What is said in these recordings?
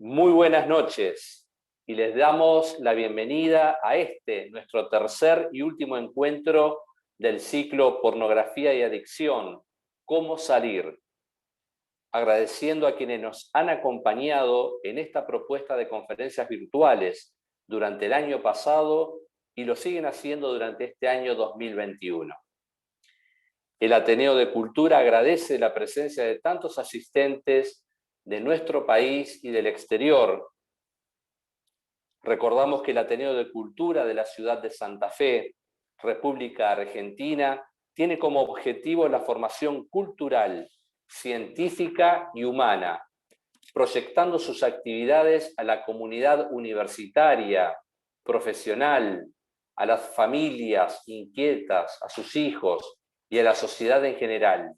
Muy buenas noches y les damos la bienvenida a nuestro tercer y último encuentro del ciclo Pornografía y Adicción, ¿Cómo salir? Agradeciendo a quienes nos han acompañado en esta propuesta de conferencias virtuales durante el año pasado y lo siguen haciendo durante este año 2021. El Ateneo de Cultura agradece la presencia de tantos asistentes de nuestro país y del exterior. Recordamos que el Ateneo de Cultura de la ciudad de Santa Fe, República Argentina, tiene como objetivo la formación cultural, científica y humana, proyectando sus actividades a la comunidad universitaria, profesional, a las familias inquietas, a sus hijos y a la sociedad en general.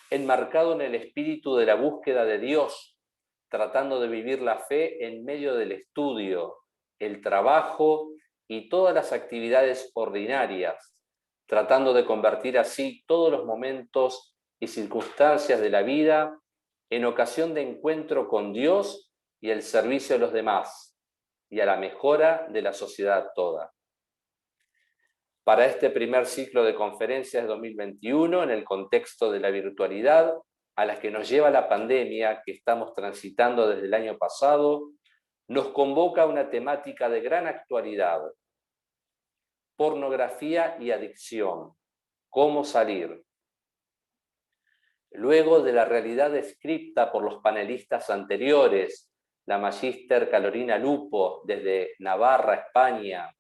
Enmarcado en el espíritu de la búsqueda de Dios, tratando de vivir la fe en medio del estudio, el trabajo y todas las actividades ordinarias, tratando de convertir así todos los momentos y circunstancias de la vida en ocasión de encuentro con Dios y el servicio a los demás, y a la mejora de la sociedad toda. Para este primer ciclo de conferencias de 2021, en el contexto de la virtualidad, a las que nos lleva la pandemia que estamos transitando desde el año pasado, nos convoca una temática de gran actualidad: pornografía y adicción, ¿cómo salir? Luego de la realidad descrita por los panelistas anteriores, la magíster Carolina Lupo desde Navarra, España,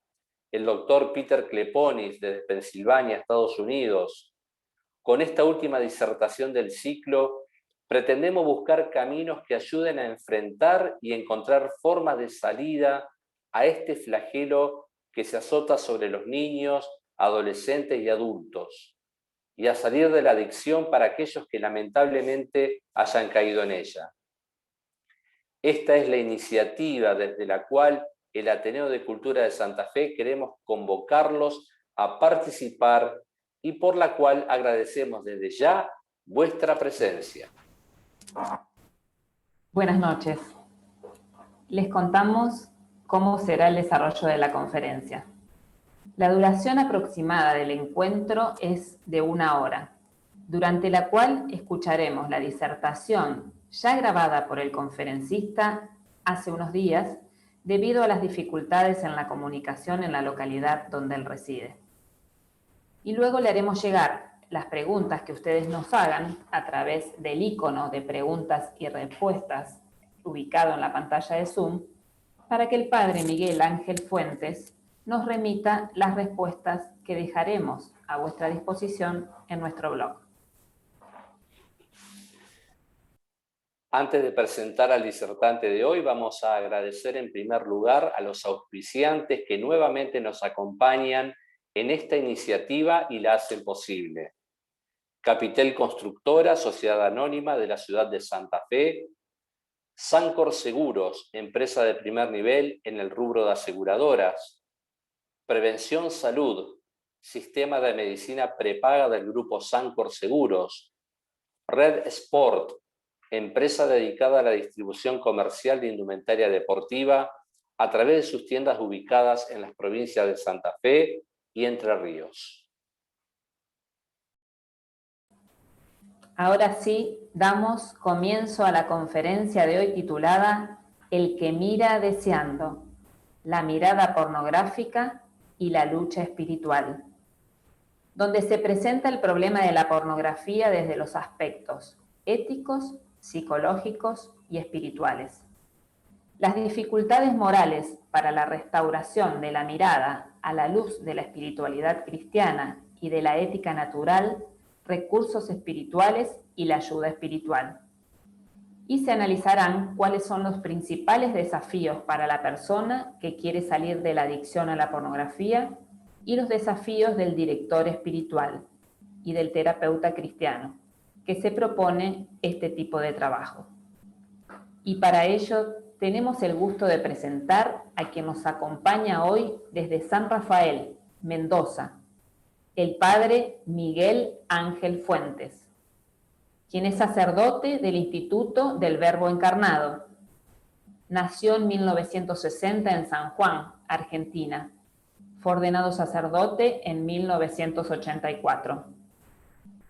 el doctor Peter Kleponis desde Pensilvania, Estados Unidos, con esta última disertación del ciclo, pretendemos buscar caminos que ayuden a enfrentar y encontrar formas de salida a este flagelo que se azota sobre los niños, adolescentes y adultos, y a salir de la adicción para aquellos que lamentablemente hayan caído en ella. Esta es la iniciativa desde la cual el Ateneo de Cultura de Santa Fe queremos convocarlos a participar y por la cual agradecemos desde ya vuestra presencia. Buenas noches. Les contamos cómo será el desarrollo de la conferencia. La duración aproximada del encuentro es de 1 hora, durante la cual escucharemos la disertación ya grabada por el conferencista hace unos días debido a las dificultades en la comunicación en la localidad donde él reside. Y luego le haremos llegar las preguntas que ustedes nos hagan a través del icono de preguntas y respuestas ubicado en la pantalla de Zoom, para que el padre Miguel Ángel Fuentes nos remita las respuestas que dejaremos a vuestra disposición en nuestro blog. Antes de presentar al disertante de hoy, vamos a agradecer en primer lugar a los auspiciantes que nuevamente nos acompañan en esta iniciativa y la hacen posible. Capitel Constructora, Sociedad Anónima de la ciudad de Santa Fe; Sancor Seguros, empresa de primer nivel en el rubro de aseguradoras; Prevención Salud, sistema de medicina prepaga del grupo Sancor Seguros; Red Sport, empresa dedicada a la distribución comercial de indumentaria deportiva a través de sus tiendas ubicadas en las provincias de Santa Fe y Entre Ríos. Ahora sí, damos comienzo a la conferencia de hoy titulada El que mira deseando, la mirada pornográfica y la lucha espiritual, donde se presenta el problema de la pornografía desde los aspectos éticos, psicológicos y espirituales. Las dificultades morales para la restauración de la mirada a la luz de la espiritualidad cristiana y de la ética natural, recursos espirituales y la ayuda espiritual. Y se analizarán cuáles son los principales desafíos para la persona que quiere salir de la adicción a la pornografía y los desafíos del director espiritual y del terapeuta cristiano que se propone este tipo de trabajo. Y para ello tenemos el gusto de presentar a quien nos acompaña hoy desde San Rafael, Mendoza, el padre Miguel Ángel Fuentes, quien es sacerdote del Instituto del Verbo Encarnado Nació en 1960 en San Juan, Argentina. Fue ordenado sacerdote en 1984.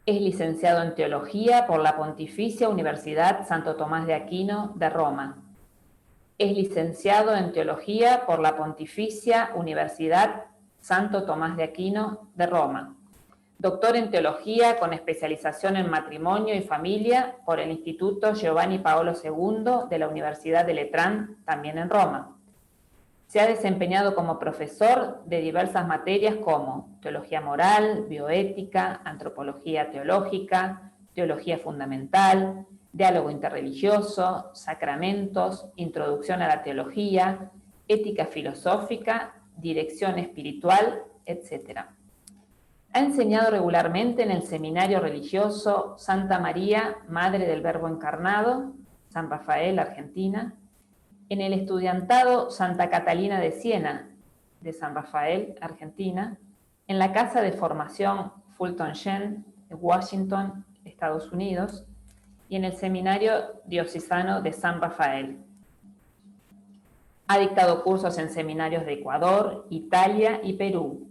Es licenciado en Teología por la Pontificia Universidad Santo Tomás de Aquino de Roma. Es licenciado en Teología por la Pontificia Universidad Santo Tomás de Aquino de Roma. Doctor en Teología con especialización en Matrimonio y Familia por el Instituto Giovanni Paolo II de la Universidad de Letrán, también en Roma. Se ha desempeñado como profesor de diversas materias como Teología Moral, Bioética, Antropología Teológica, Teología Fundamental, Diálogo Interreligioso, Sacramentos, Introducción a la Teología, Ética Filosófica, Dirección Espiritual, etc. Ha enseñado regularmente en el Seminario Religioso Santa María, Madre del Verbo Encarnado, San Rafael, Argentina, en el Estudiantado Santa Catalina de Siena, de San Rafael, Argentina, en la Casa de Formación Fulton Sheen, de Washington, Estados Unidos, y en el Seminario Diocesano de San Rafael. Ha dictado cursos en seminarios de Ecuador, Italia y Perú,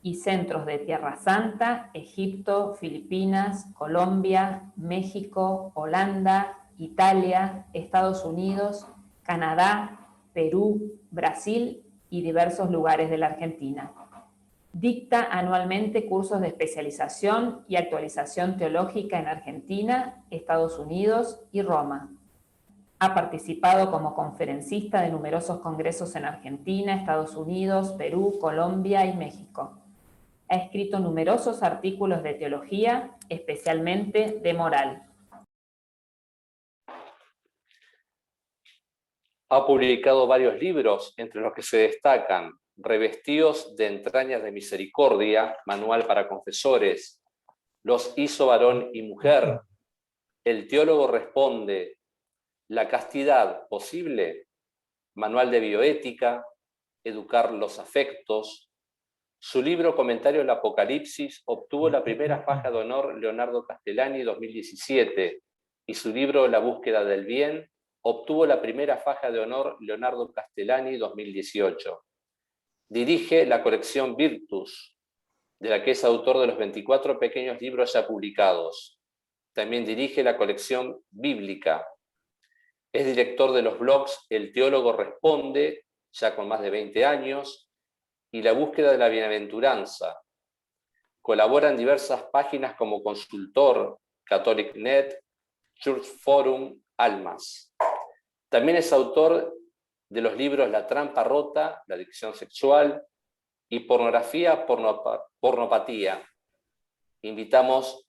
y centros de Tierra Santa, Egipto, Filipinas, Colombia, México, Holanda, Italia, Estados Unidos, Canadá, Perú, Brasil y diversos lugares de la Argentina. Dicta anualmente cursos de especialización y actualización teológica en Argentina, Estados Unidos y Roma. Ha participado como conferencista de numerosos congresos en Argentina, Estados Unidos, Perú, Colombia y México. Ha escrito numerosos artículos de teología, especialmente de moral. Ha publicado varios libros, entre los que se destacan Revestidos de entrañas de misericordia, Manual para confesores, Los hizo varón y mujer, El teólogo responde, La castidad posible, Manual de bioética, Educar los afectos. Su libro Comentario al Apocalipsis obtuvo la primera faja de honor Leonardo Castellani 2017 y su libro La búsqueda del bien obtuvo la primera faja de honor Leonardo Castellani 2018. Dirige la colección Virtus, de la que es autor de los 24 pequeños libros ya publicados. También dirige la colección Bíblica. Es director de los blogs El teólogo responde, ya con más de 20 años, y La búsqueda de la bienaventuranza. Colabora en diversas páginas como consultor, CatholicNet, Church Forum, Almas. También es autor de los libros La trampa rota, La adicción sexual y Pornografía, pornopatía. Invitamos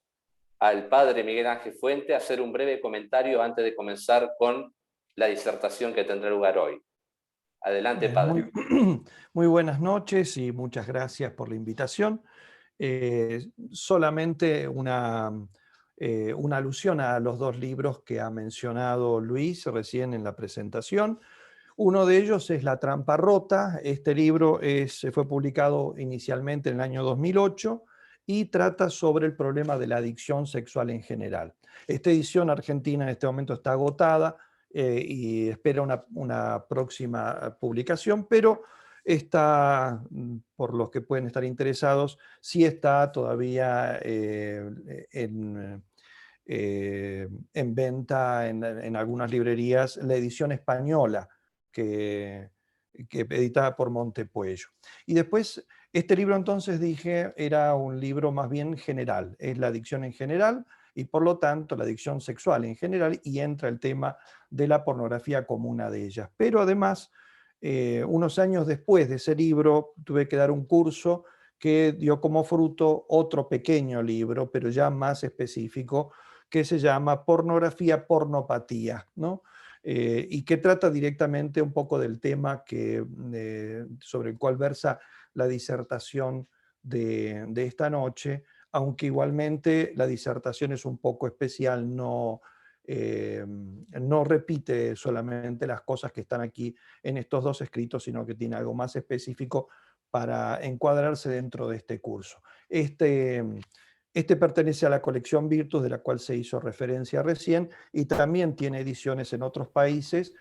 al padre Miguel Ángel Fuente a hacer un breve comentario antes de comenzar con la disertación que tendrá lugar hoy. Adelante, padre. Muy buenas noches y muchas gracias por la invitación. Solamente una alusión a los dos libros que ha mencionado Luis recién en la presentación. Uno de ellos es La trampa rota. Este libro fue publicado inicialmente en el año 2008 y trata sobre el problema de la adicción sexual en general. Esta edición argentina en este momento está agotada y espera una próxima publicación, pero está, por los que pueden estar interesados, sí está todavía en venta en algunas librerías la edición española que editada por Montepuello. Y después, este libro entonces dije era un libro más bien general, es la adicción en general y por lo tanto la adicción sexual en general, y entra el tema de la pornografía como una de ellas. Pero además, unos años después de ese libro tuve que dar un curso que dio como fruto otro pequeño libro, pero ya más específico, que se llama Pornografía, pornopatía, ¿no? Y que trata directamente un poco del tema sobre el cual versa la disertación de esta noche, aunque igualmente la disertación es un poco especial, no repite solamente las cosas que están aquí en estos dos escritos, sino que tiene algo más específico para encuadrarse dentro de este curso. Este pertenece a la colección Virtus, de la cual se hizo referencia recién, y también tiene ediciones en otros países,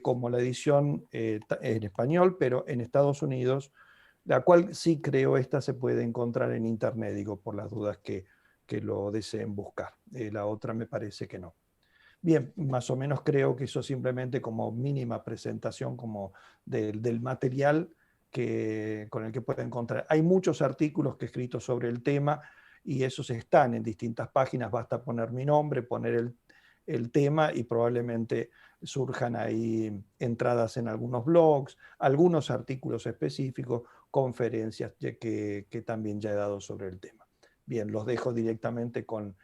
como la edición en español, pero en Estados Unidos, la cual sí creo esta se puede encontrar en internet, digo, por las dudas que lo deseen buscar. La otra me parece que no. Bien, más o menos creo que eso simplemente como mínima presentación como del material con el que pueden encontrar. Hay muchos artículos que he escrito sobre el tema y esos están en distintas páginas, basta poner mi nombre, poner el tema y probablemente surjan ahí entradas en algunos blogs, algunos artículos específicos, conferencias que también ya he dado sobre el tema. Bien, los dejo directamente con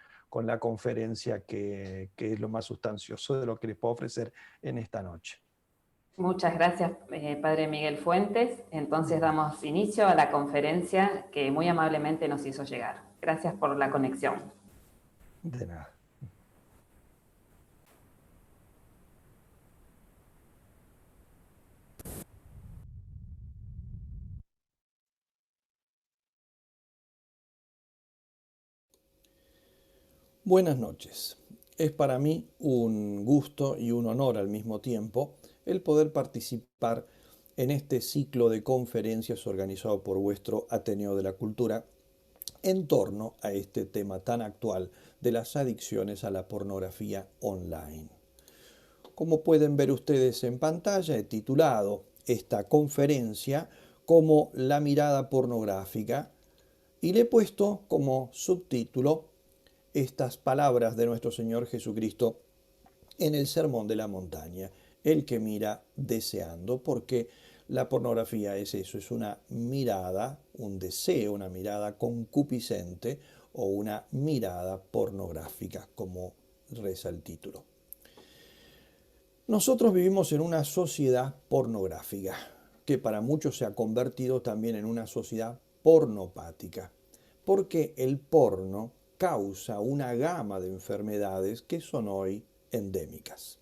la conferencia que es lo más sustancioso de lo que les puedo ofrecer en esta noche. Muchas gracias, Padre Miguel Fuentes. Entonces damos inicio a la conferencia que muy amablemente nos hizo llegar. Gracias por la conexión. De nada. Buenas noches. Es para mí un gusto y un honor al mismo tiempo el poder participar en este ciclo de conferencias organizado por vuestro Ateneo de la Cultura en torno a este tema tan actual de las adicciones a la pornografía online. Como pueden ver ustedes en pantalla, he titulado esta conferencia como La mirada pornográfica y le he puesto como subtítulo estas palabras de nuestro Señor Jesucristo en el Sermón de la Montaña, el que mira deseando, porque la pornografía es eso, es una mirada, un deseo, una mirada concupiscente o una mirada pornográfica, como reza el título. Nosotros vivimos en una sociedad pornográfica, que para muchos se ha convertido también en una sociedad pornopática, porque el porno causa una gama de enfermedades que son hoy endémicas.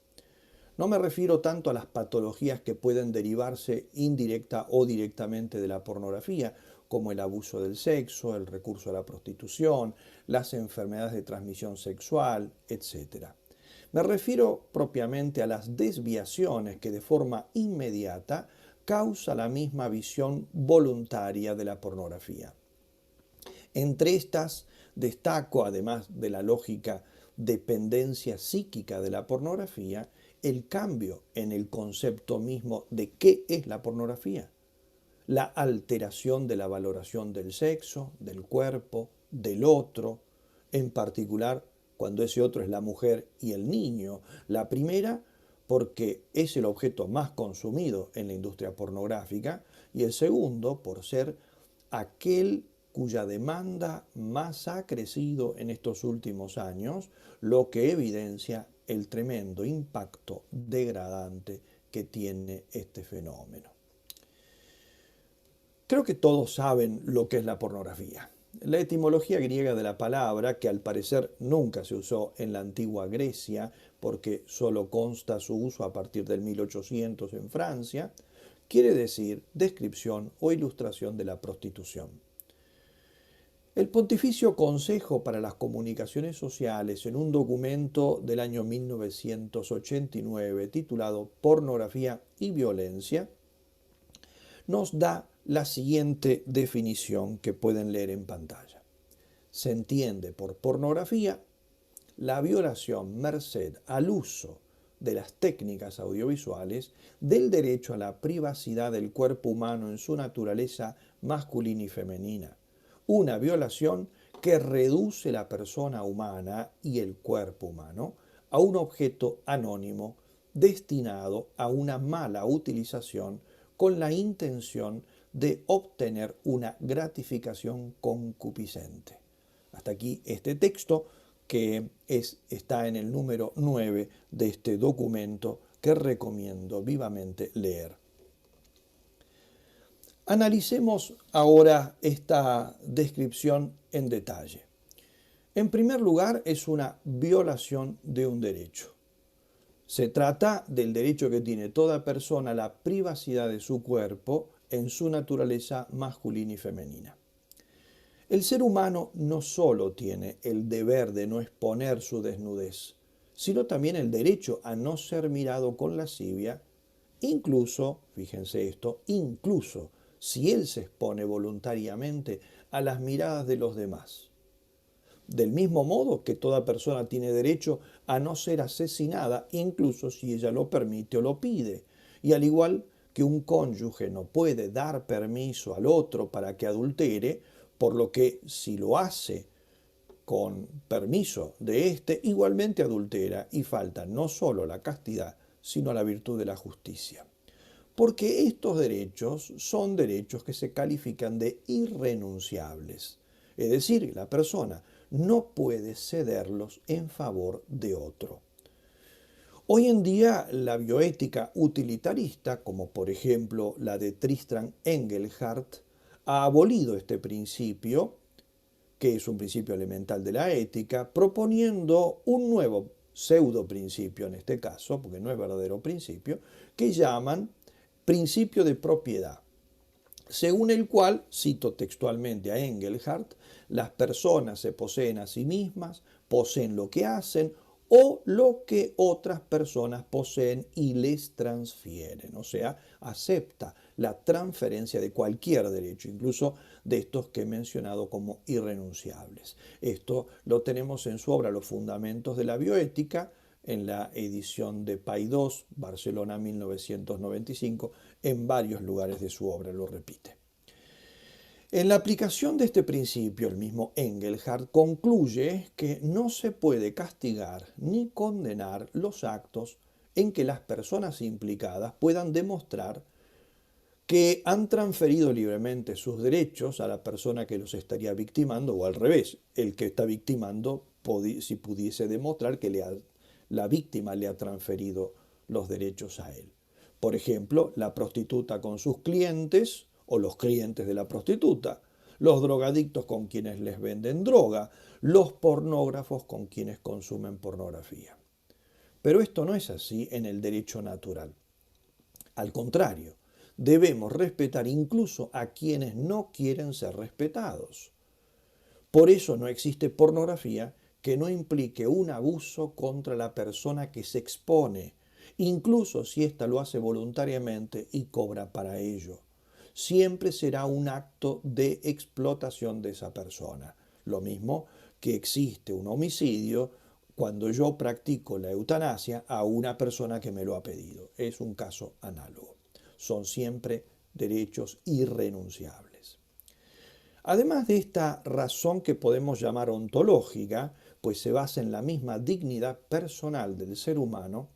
No me refiero tanto a las patologías que pueden derivarse indirecta o directamente de la pornografía, como el abuso del sexo, el recurso a la prostitución, las enfermedades de transmisión sexual, etc. Me refiero propiamente a las desviaciones que de forma inmediata causa la misma visión voluntaria de la pornografía. Entre estas destaco, además de la lógica dependencia psíquica de la pornografía, el cambio en el concepto mismo de qué es la pornografía, la alteración de la valoración del sexo, del cuerpo, del otro, en particular cuando ese otro es la mujer y el niño. La primera, porque es el objeto más consumido en la industria pornográfica, y el segundo, por ser aquel cuya demanda más ha crecido en estos últimos años, lo que evidencia el tremendo impacto degradante que tiene este fenómeno. Creo que todos saben lo que es la pornografía. La etimología griega de la palabra, que al parecer nunca se usó en la antigua Grecia, porque solo consta su uso a partir del 1800 en Francia, quiere decir descripción o ilustración de la prostitución. El Pontificio Consejo para las Comunicaciones Sociales, en un documento del año 1989 titulado Pornografía y Violencia, nos da la siguiente definición que pueden leer en pantalla. Se entiende por pornografía la violación merced al uso de las técnicas audiovisuales del derecho a la privacidad del cuerpo humano en su naturaleza masculina y femenina. Una violación que reduce la persona humana y el cuerpo humano a un objeto anónimo destinado a una mala utilización con la intención de obtener una gratificación concupiscente. Hasta aquí este texto que está en el número 9 de este documento que recomiendo vivamente leer. Analicemos ahora esta descripción en detalle. En primer lugar, es una violación de un derecho. Se trata del derecho que tiene toda persona a la privacidad de su cuerpo en su naturaleza masculina y femenina. El ser humano no solo tiene el deber de no exponer su desnudez, sino también el derecho a no ser mirado con lascivia, incluso, fíjense esto, incluso si él se expone voluntariamente a las miradas de los demás. Del mismo modo que toda persona tiene derecho a no ser asesinada, incluso si ella lo permite o lo pide. Y al igual que un cónyuge no puede dar permiso al otro para que adultere, por lo que si lo hace con permiso de éste, igualmente adultera y falta no solo la castidad, sino la virtud de la justicia. Porque estos derechos son derechos que se califican de irrenunciables. Es decir, la persona no puede cederlos en favor de otro. Hoy en día la bioética utilitarista, como por ejemplo la de Tristan Engelhardt, ha abolido este principio, que es un principio elemental de la ética, proponiendo un nuevo pseudo principio en este caso, porque no es verdadero principio, que llaman principio de propiedad, según el cual, cito textualmente a Engelhardt, las personas se poseen a sí mismas, poseen lo que hacen o lo que otras personas poseen y les transfieren. O sea, acepta la transferencia de cualquier derecho, incluso de estos que he mencionado como irrenunciables. Esto lo tenemos en su obra Los Fundamentos de la Bioética, en la edición de Paidós, Barcelona 1995, en varios lugares de su obra lo repite. En la aplicación de este principio, el mismo Engelhardt concluye que no se puede castigar ni condenar los actos en que las personas implicadas puedan demostrar que han transferido libremente sus derechos a la persona que los estaría victimando, o al revés, el que está victimando, si pudiese demostrar que la víctima le ha transferido los derechos a él. Por ejemplo, la prostituta con sus clientes o los clientes de la prostituta, los drogadictos con quienes les venden droga, los pornógrafos con quienes consumen pornografía. Pero esto no es así en el derecho natural. Al contrario, debemos respetar incluso a quienes no quieren ser respetados. Por eso no existe pornografía que no implique un abuso contra la persona que se expone, incluso si ésta lo hace voluntariamente y cobra para ello. Siempre será un acto de explotación de esa persona. Lo mismo que existe un homicidio cuando yo practico la eutanasia a una persona que me lo ha pedido. Es un caso análogo. Son siempre derechos irrenunciables. Además de esta razón que podemos llamar ontológica, pues se basa en la misma dignidad personal del ser humano,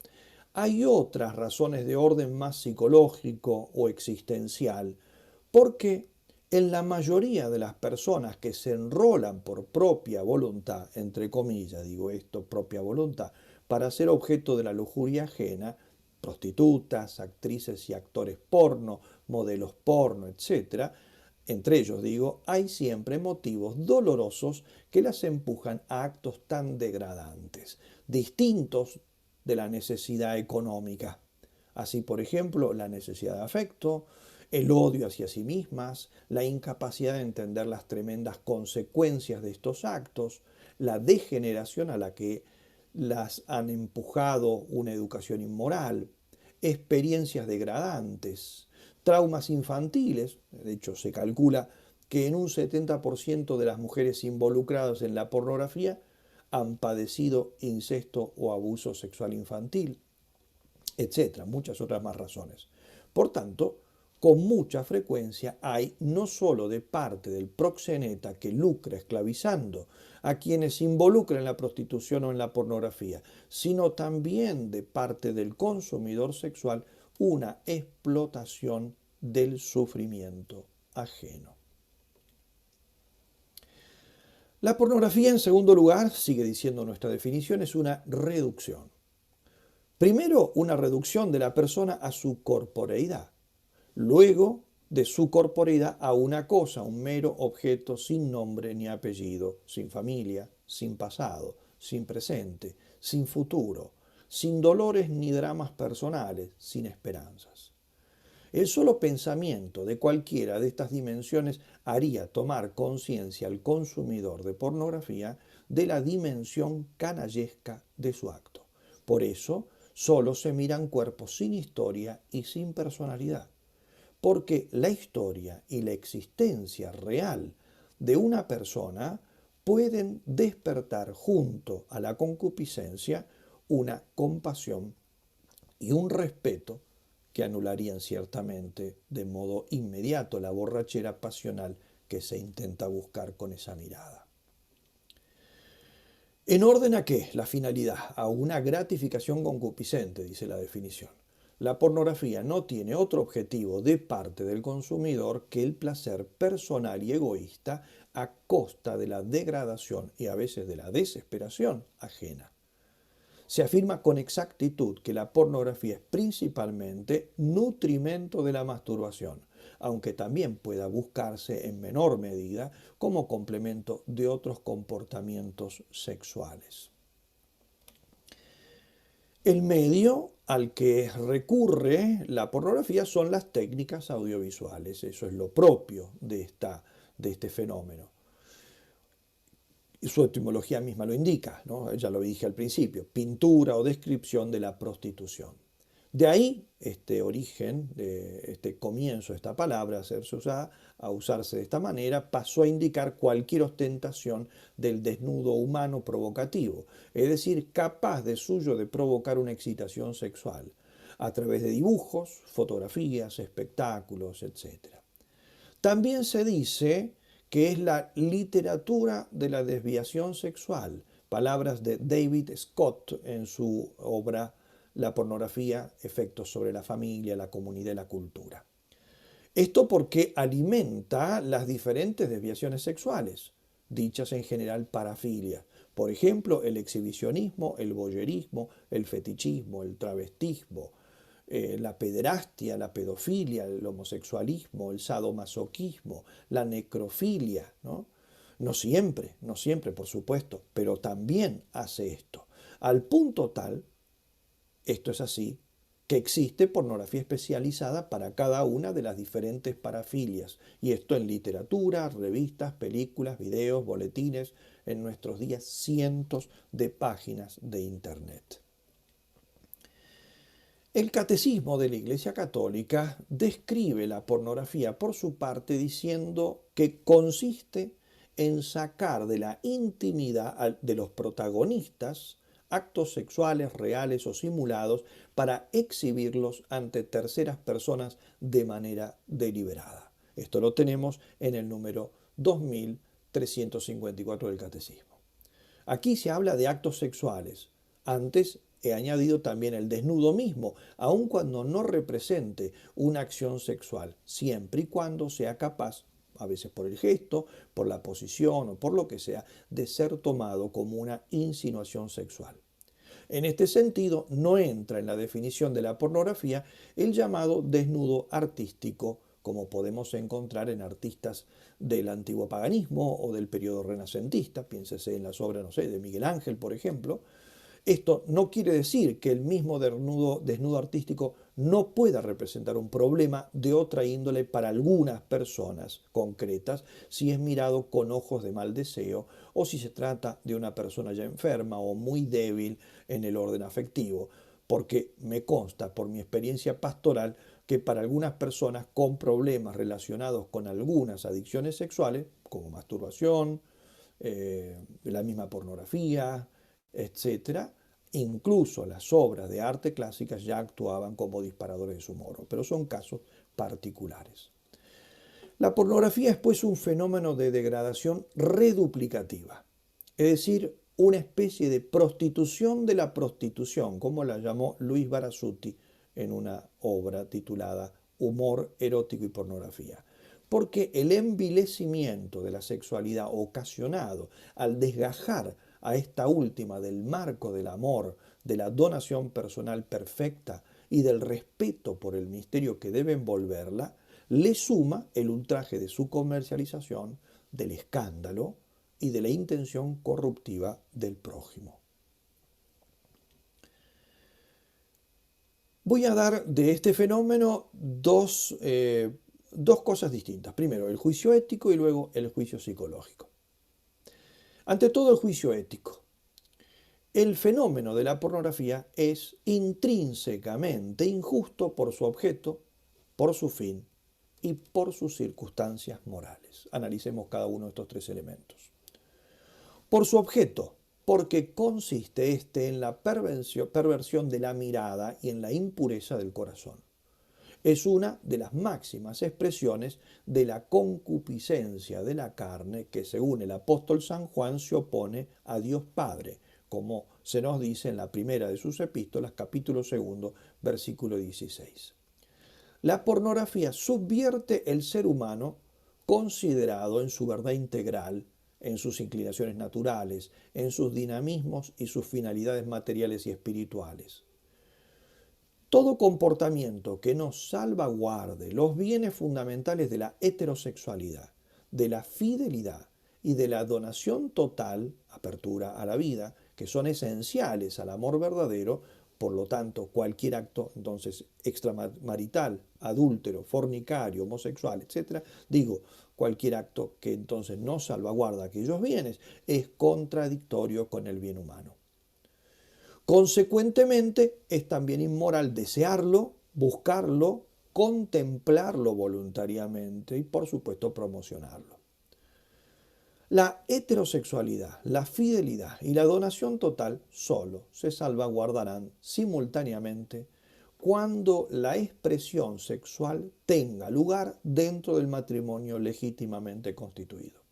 hay otras razones de orden más psicológico o existencial, porque en la mayoría de las personas que se enrolan por propia voluntad, entre comillas digo esto, propia voluntad, para ser objeto de la lujuria ajena, prostitutas, actrices y actores porno, modelos porno, etc., entre ellos digo, hay siempre motivos dolorosos que las empujan a actos tan degradantes, distintos de la necesidad económica. Así, por ejemplo, la necesidad de afecto, el odio hacia sí mismas, la incapacidad de entender las tremendas consecuencias de estos actos, la degeneración a la que las han empujado una educación inmoral, experiencias degradantes, traumas infantiles. De hecho, se calcula que en un 70% de las mujeres involucradas en la pornografía han padecido incesto o abuso sexual infantil, etcétera, muchas otras más razones. Por tanto, con mucha frecuencia hay no solo de parte del proxeneta que lucra esclavizando a quienes se involucran en la prostitución o en la pornografía, sino también de parte del consumidor sexual una explotación del sufrimiento ajeno. La pornografía, en segundo lugar, sigue diciendo nuestra definición, es una reducción. Primero, una reducción de la persona a su corporeidad. Luego, de su corporeidad a una cosa, un mero objeto sin nombre ni apellido, sin familia, sin pasado, sin presente, sin futuro, sin dolores ni dramas personales, sin esperanzas. El solo pensamiento de cualquiera de estas dimensiones haría tomar conciencia al consumidor de pornografía de la dimensión canallesca de su acto. Por eso, solo se miran cuerpos sin historia y sin personalidad, porque la historia y la existencia real de una persona pueden despertar junto a la concupiscencia una compasión y un respeto que anularían ciertamente de modo inmediato la borrachera pasional que se intenta buscar con esa mirada. ¿En orden a qué? La finalidad, a una gratificación concupiscente, dice la definición. La pornografía no tiene otro objetivo de parte del consumidor que el placer personal y egoísta a costa de la degradación y a veces de la desesperación ajena. Se afirma con exactitud que la pornografía es principalmente nutrimento de la masturbación, aunque también pueda buscarse en menor medida como complemento de otros comportamientos sexuales. El medio al que recurre la pornografía son las técnicas audiovisuales, eso es lo propio de este fenómeno. Su etimología misma lo indica, ¿no? Ya lo dije al principio, pintura o descripción de la prostitución. De ahí este origen, este comienzo de esta palabra a usarse de esta manera, pasó a indicar cualquier ostentación del desnudo humano provocativo, es decir, capaz de suyo de provocar una excitación sexual, a través de dibujos, fotografías, espectáculos, etc. También se dice que es la literatura de la desviación sexual, palabras de David Scott en su obra La pornografía, efectos sobre la familia, la comunidad y la cultura. Esto porque alimenta las diferentes desviaciones sexuales, dichas en general parafilias. Por ejemplo, el exhibicionismo, el voyerismo, el fetichismo, el travestismo, la pederastia, la pedofilia, el homosexualismo, el sadomasoquismo, la necrofilia, ¿no? No siempre, por supuesto, pero también hace esto. Al punto tal, esto es así, que existe pornografía especializada para cada una de las diferentes parafilias. Y esto en literatura, revistas, películas, videos, boletines, en nuestros días cientos de páginas de Internet. El Catecismo de la Iglesia Católica describe la pornografía por su parte diciendo que consiste en sacar de la intimidad de los protagonistas actos sexuales reales o simulados para exhibirlos ante terceras personas de manera deliberada. Esto lo tenemos en el número 2354 del Catecismo. Aquí se habla de actos sexuales. Antes he añadido también el desnudo mismo, aun cuando no represente una acción sexual, siempre y cuando sea capaz, a veces por el gesto, por la posición o por lo que sea, de ser tomado como una insinuación sexual. En este sentido, no entra en la definición de la pornografía el llamado desnudo artístico, como podemos encontrar en artistas del antiguo paganismo o del periodo renacentista, piénsese en las obras, no sé, de Miguel Ángel, por ejemplo. Esto no quiere decir que el mismo desnudo artístico no pueda representar un problema de otra índole para algunas personas concretas si es mirado con ojos de mal deseo o si se trata de una persona ya enferma o muy débil en el orden afectivo, porque me consta por mi experiencia pastoral que para algunas personas con problemas relacionados con algunas adicciones sexuales, como masturbación, la misma pornografía, etcétera, incluso las obras de arte clásicas ya actuaban como disparadores de su humor, pero son casos particulares. La pornografía es pues un fenómeno de degradación reduplicativa, es decir, una especie de prostitución de la prostitución, como la llamó Luis Barasutti en una obra titulada Humor erótico y pornografía. Porque el envilecimiento de la sexualidad ocasionado al desgajar a esta última del marco del amor, de la donación personal perfecta y del respeto por el misterio que debe envolverla, le suma el ultraje de su comercialización, del escándalo y de la intención corruptiva del prójimo. Voy a dar de este fenómeno dos cosas distintas. Primero, el juicio ético y luego el juicio psicológico. Ante todo, el juicio ético. el fenómeno de la pornografía es intrínsecamente injusto por su objeto, por su fin y por sus circunstancias morales. Analicemos cada uno de estos tres elementos. Por su objeto, porque consiste este en la perversión de la mirada y en la impureza del corazón. Es una de las máximas expresiones de la concupiscencia de la carne que, según el apóstol San Juan, se opone a Dios Padre, como se nos dice en la primera de sus epístolas, capítulo 2, versículo 16. La pornografía subvierte el ser humano considerado en su verdad integral, en sus inclinaciones naturales, en sus dinamismos y sus finalidades materiales y espirituales. Todo comportamiento que no salvaguarde los bienes fundamentales de la heterosexualidad, de la fidelidad y de la donación total, apertura a la vida, que son esenciales al amor verdadero, por lo tanto, cualquier acto entonces extramarital, adúltero, fornicario, homosexual, etc., cualquier acto que entonces no salvaguarda aquellos bienes, es contradictorio con el bien humano. Consecuentemente, es también inmoral desearlo, buscarlo, contemplarlo voluntariamente y, por supuesto, promocionarlo. La heterosexualidad, la fidelidad y la donación total solo se salvaguardarán simultáneamente cuando la expresión sexual tenga lugar dentro del matrimonio legítimamente constituido.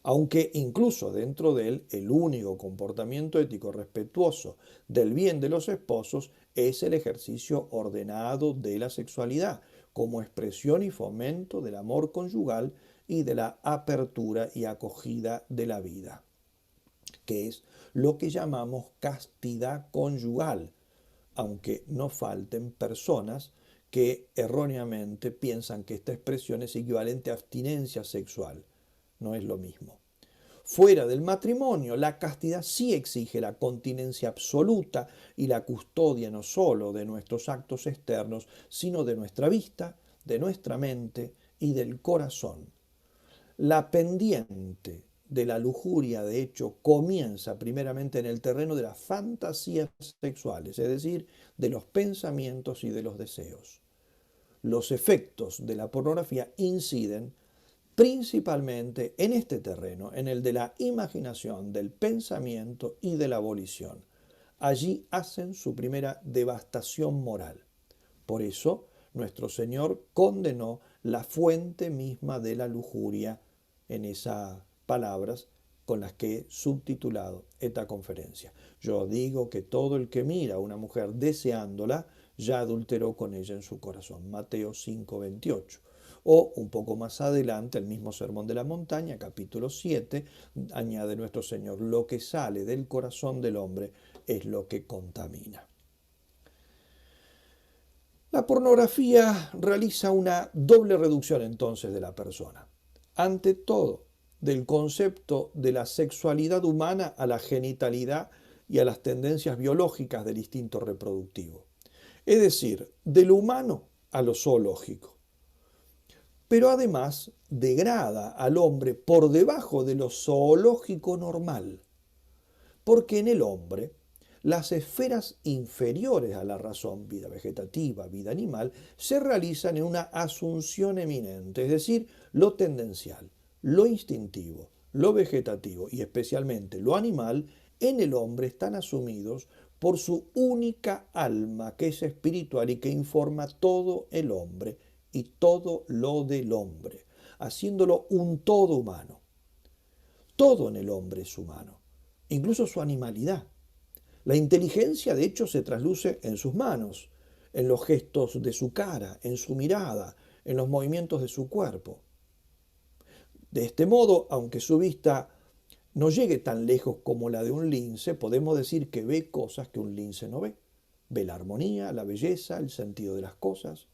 Aunque incluso dentro de él el único comportamiento ético respetuoso del bien de los esposos es el ejercicio ordenado de la sexualidad como expresión y fomento del amor conyugal y de la apertura y acogida de la vida, que es lo que llamamos castidad conyugal, aunque no falten personas que erróneamente piensan que esta expresión es equivalente a abstinencia sexual. No es lo mismo. Fuera del matrimonio, la castidad sí exige la continencia absoluta y la custodia no solo de nuestros actos externos, sino de nuestra vista, de nuestra mente y del corazón. La pendiente de la lujuria, de hecho, comienza primeramente en el terreno de las fantasías sexuales, es decir, de los pensamientos y de los deseos. Los efectos de la pornografía inciden principalmente en este terreno, en el de la imaginación, del pensamiento y de la volición. Allí hacen su primera devastación moral. Por eso, nuestro Señor condenó la fuente misma de la lujuria en esas palabras con las que he subtitulado esta conferencia. Yo digo que todo el que mira a una mujer deseándola, ya adulteró con ella en su corazón. Mateo 5:28. O un poco más adelante, el mismo Sermón de la Montaña, capítulo 7, añade nuestro Señor, lo que sale del corazón del hombre es lo que contamina. La pornografía realiza una doble reducción entonces de la persona. Ante todo, del concepto de la sexualidad humana a la genitalidad y a las tendencias biológicas del instinto reproductivo. Es decir, de lo humano a lo zoológico. Pero además degrada al hombre por debajo de lo zoológico normal, porque en el hombre las esferas inferiores a la razón, vida vegetativa, vida animal, se realizan en una asunción eminente, es decir, lo tendencial, lo instintivo, lo vegetativo y especialmente lo animal, en el hombre están asumidos por su única alma, que es espiritual y que informa todo el hombre y todo lo del hombre, haciéndolo un todo humano. Todo en el hombre es humano, incluso su animalidad. La inteligencia, de hecho, se trasluce en sus manos, en los gestos de su cara, en su mirada, en los movimientos de su cuerpo. De este modo, aunque su vista no llegue tan lejos como la de un lince, podemos decir que ve cosas que un lince no ve. Ve la armonía, la belleza, el sentido de las cosas.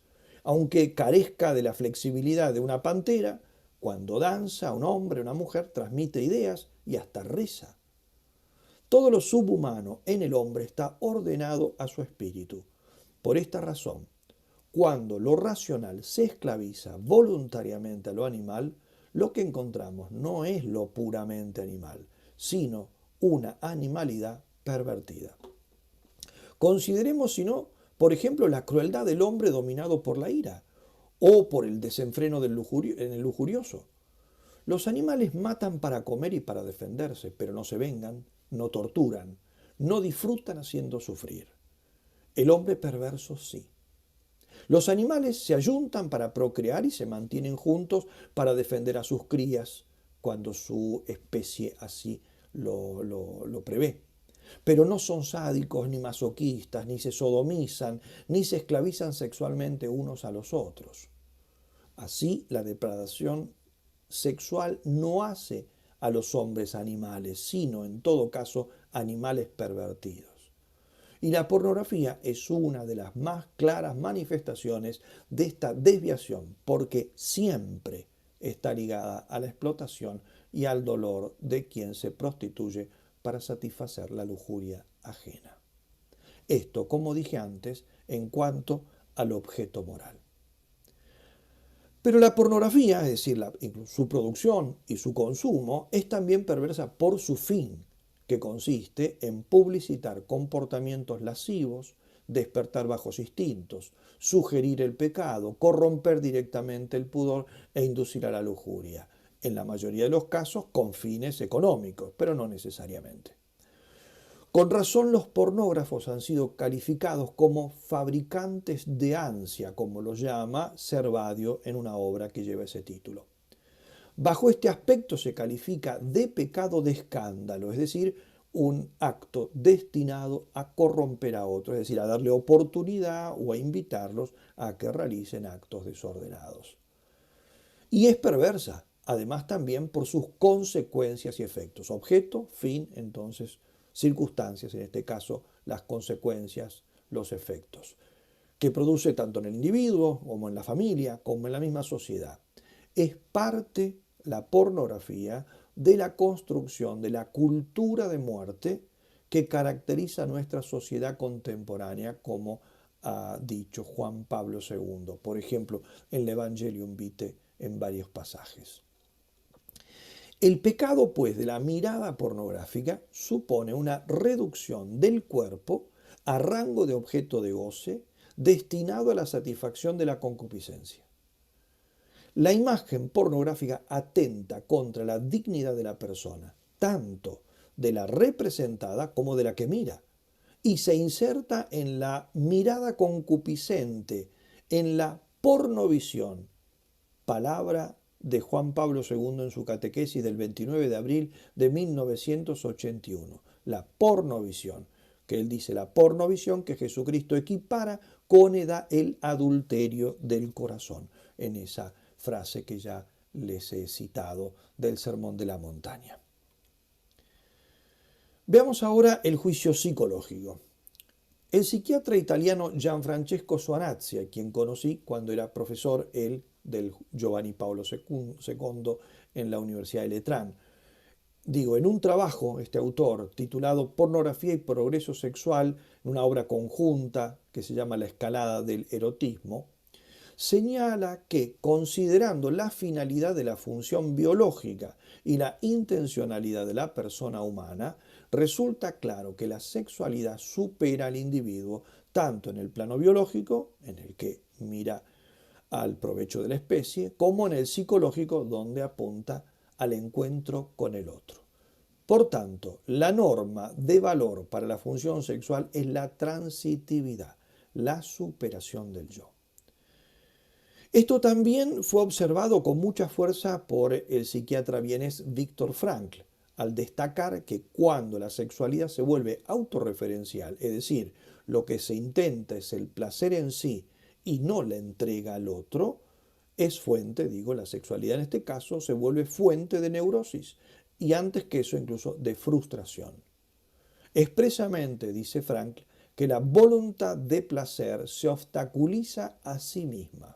Aunque carezca de la flexibilidad de una pantera, cuando danza un hombre o una mujer transmite ideas y hasta reza. Todo lo subhumano en el hombre está ordenado a su espíritu. Por esta razón, cuando lo racional se esclaviza voluntariamente a lo animal, lo que encontramos no es lo puramente animal, sino una animalidad pervertida. Consideremos, si no, por ejemplo, la crueldad del hombre dominado por la ira o por el desenfreno en el lujurioso. Los animales matan para comer y para defenderse, pero no se vengan, no torturan, no disfrutan haciendo sufrir. El hombre perverso sí. Los animales se ayuntan para procrear y se mantienen juntos para defender a sus crías cuando su especie así lo prevé. Pero no son sádicos ni masoquistas, ni se sodomizan, ni se esclavizan sexualmente unos a los otros. Así, la depredación sexual no hace a los hombres animales, sino en todo caso animales pervertidos. Y la pornografía es una de las más claras manifestaciones de esta desviación, porque siempre está ligada a la explotación y al dolor de quien se prostituye para satisfacer la lujuria ajena. Esto, como dije antes, en cuanto al objeto moral. Pero la pornografía, es decir, su producción y su consumo, es también perversa por su fin, que consiste en publicitar comportamientos lascivos, despertar bajos instintos, sugerir el pecado, corromper directamente el pudor e inducir a la lujuria, en la mayoría de los casos con fines económicos, pero no necesariamente. Con razón los pornógrafos han sido calificados como fabricantes de ansia, como lo llama Servadio en una obra que lleva ese título. Bajo este aspecto se califica de pecado de escándalo, es decir, un acto destinado a corromper a otros, es decir, a darle oportunidad o a invitarlos a que realicen actos desordenados. Y es perversa, además también por sus consecuencias y efectos. Objeto, fin, entonces, circunstancias, en este caso, las consecuencias, los efectos, que produce tanto en el individuo como en la familia, como en la misma sociedad. Es parte, la pornografía, de la construcción de la cultura de muerte que caracteriza a nuestra sociedad contemporánea, como ha dicho Juan Pablo II, por ejemplo, en el Evangelium Vitae en varios pasajes. El pecado, pues, de la mirada pornográfica supone una reducción del cuerpo a rango de objeto de goce destinado a la satisfacción de la concupiscencia. La imagen pornográfica atenta contra la dignidad de la persona, tanto de la representada como de la que mira, y se inserta en la mirada concupiscente, en la pornovisión, palabra de Juan Pablo II en su catequesis del 29 de abril de 1981, la pornovisión, que él dice, la pornovisión que Jesucristo equipara con el adulterio del corazón, en esa frase que ya les he citado del Sermón de la Montaña. Veamos ahora el juicio psicológico. El psiquiatra italiano Gianfrancesco Suanazzi, a quien conocí cuando era profesor él del Giovanni Paolo II en la Universidad de Letrán. En un trabajo, este autor, titulado Pornografía y Progreso Sexual, en una obra conjunta que se llama La escalada del erotismo, señala que, considerando la finalidad de la función biológica y la intencionalidad de la persona humana, resulta claro que la sexualidad supera al individuo tanto en el plano biológico, en el que mira al provecho de la especie, como en el psicológico, donde apunta al encuentro con el otro. Por tanto, la norma de valor para la función sexual es la transitividad, la superación del yo. Esto también fue observado con mucha fuerza por el psiquiatra vienés Viktor Frankl, al destacar que cuando la sexualidad se vuelve autorreferencial, es decir, lo que se intenta es el placer en sí y no la entrega al otro, es fuente, la sexualidad en este caso se vuelve fuente de neurosis y antes que eso incluso de frustración. Expresamente dice Frankl que la voluntad de placer se obstaculiza a sí misma.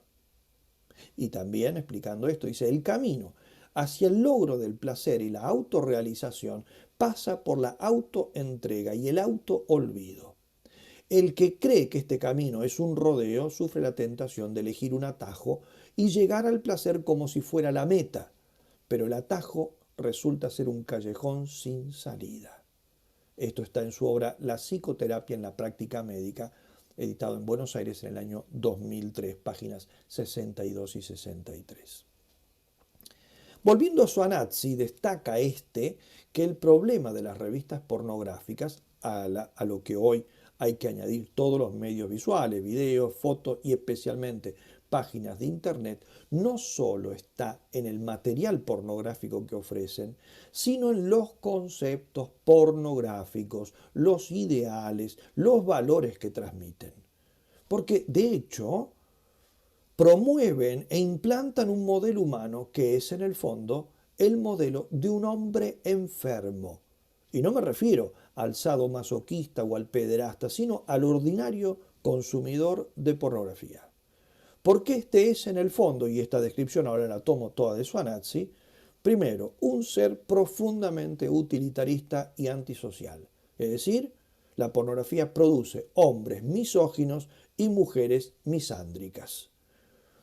Y también explicando esto, dice, el camino hacia el logro del placer y la autorrealización pasa por la autoentrega y el autoolvido. El que cree que este camino es un rodeo sufre la tentación de elegir un atajo y llegar al placer como si fuera la meta, pero el atajo resulta ser un callejón sin salida. Esto está en su obra La psicoterapia en la práctica médica, editado en Buenos Aires en el año 2003, páginas 62 y 63. Volviendo a Suanazzi, destaca que el problema de las revistas pornográficas, a lo que hoy hay que añadir todos los medios visuales, videos, fotos y especialmente páginas de internet, no solo está en el material pornográfico que ofrecen, sino en los conceptos pornográficos, los ideales, los valores que transmiten. Porque, de hecho, promueven e implantan un modelo humano que es, en el fondo, el modelo de un hombre enfermo. Y no me refiero al sadomasoquista o al pederasta, sino al ordinario consumidor de pornografía. Porque este es, en el fondo, y esta descripción ahora la tomo toda de Suanazzi, primero, un ser profundamente utilitarista y antisocial. Es decir, la pornografía produce hombres misóginos y mujeres misándricas.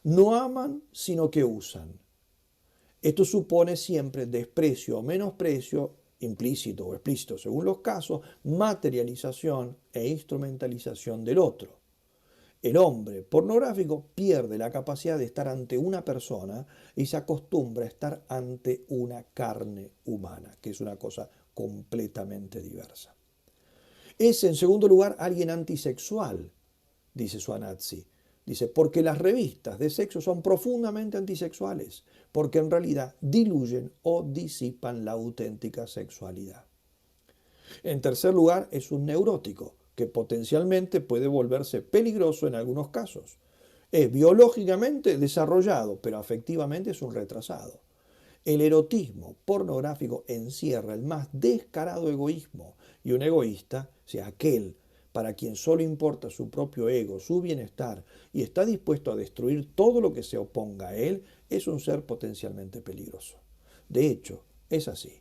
No aman, sino que usan. Esto supone siempre desprecio o menosprecio, implícito o explícito según los casos, materialización e instrumentalización del otro. El hombre pornográfico pierde la capacidad de estar ante una persona y se acostumbra a estar ante una carne humana, que es una cosa completamente diversa. Es, en segundo lugar, alguien antisexual, dice Suanazzi. Dice, porque las revistas de sexo son profundamente antisexuales, porque en realidad diluyen o disipan la auténtica sexualidad. En tercer lugar, es un neurótico, que potencialmente puede volverse peligroso en algunos casos. Es biológicamente desarrollado, pero afectivamente es un retrasado. El erotismo pornográfico encierra el más descarado egoísmo, y un egoísta, o sea, aquel para quien solo importa su propio ego, su bienestar, y está dispuesto a destruir todo lo que se oponga a él, es un ser potencialmente peligroso. De hecho, es así.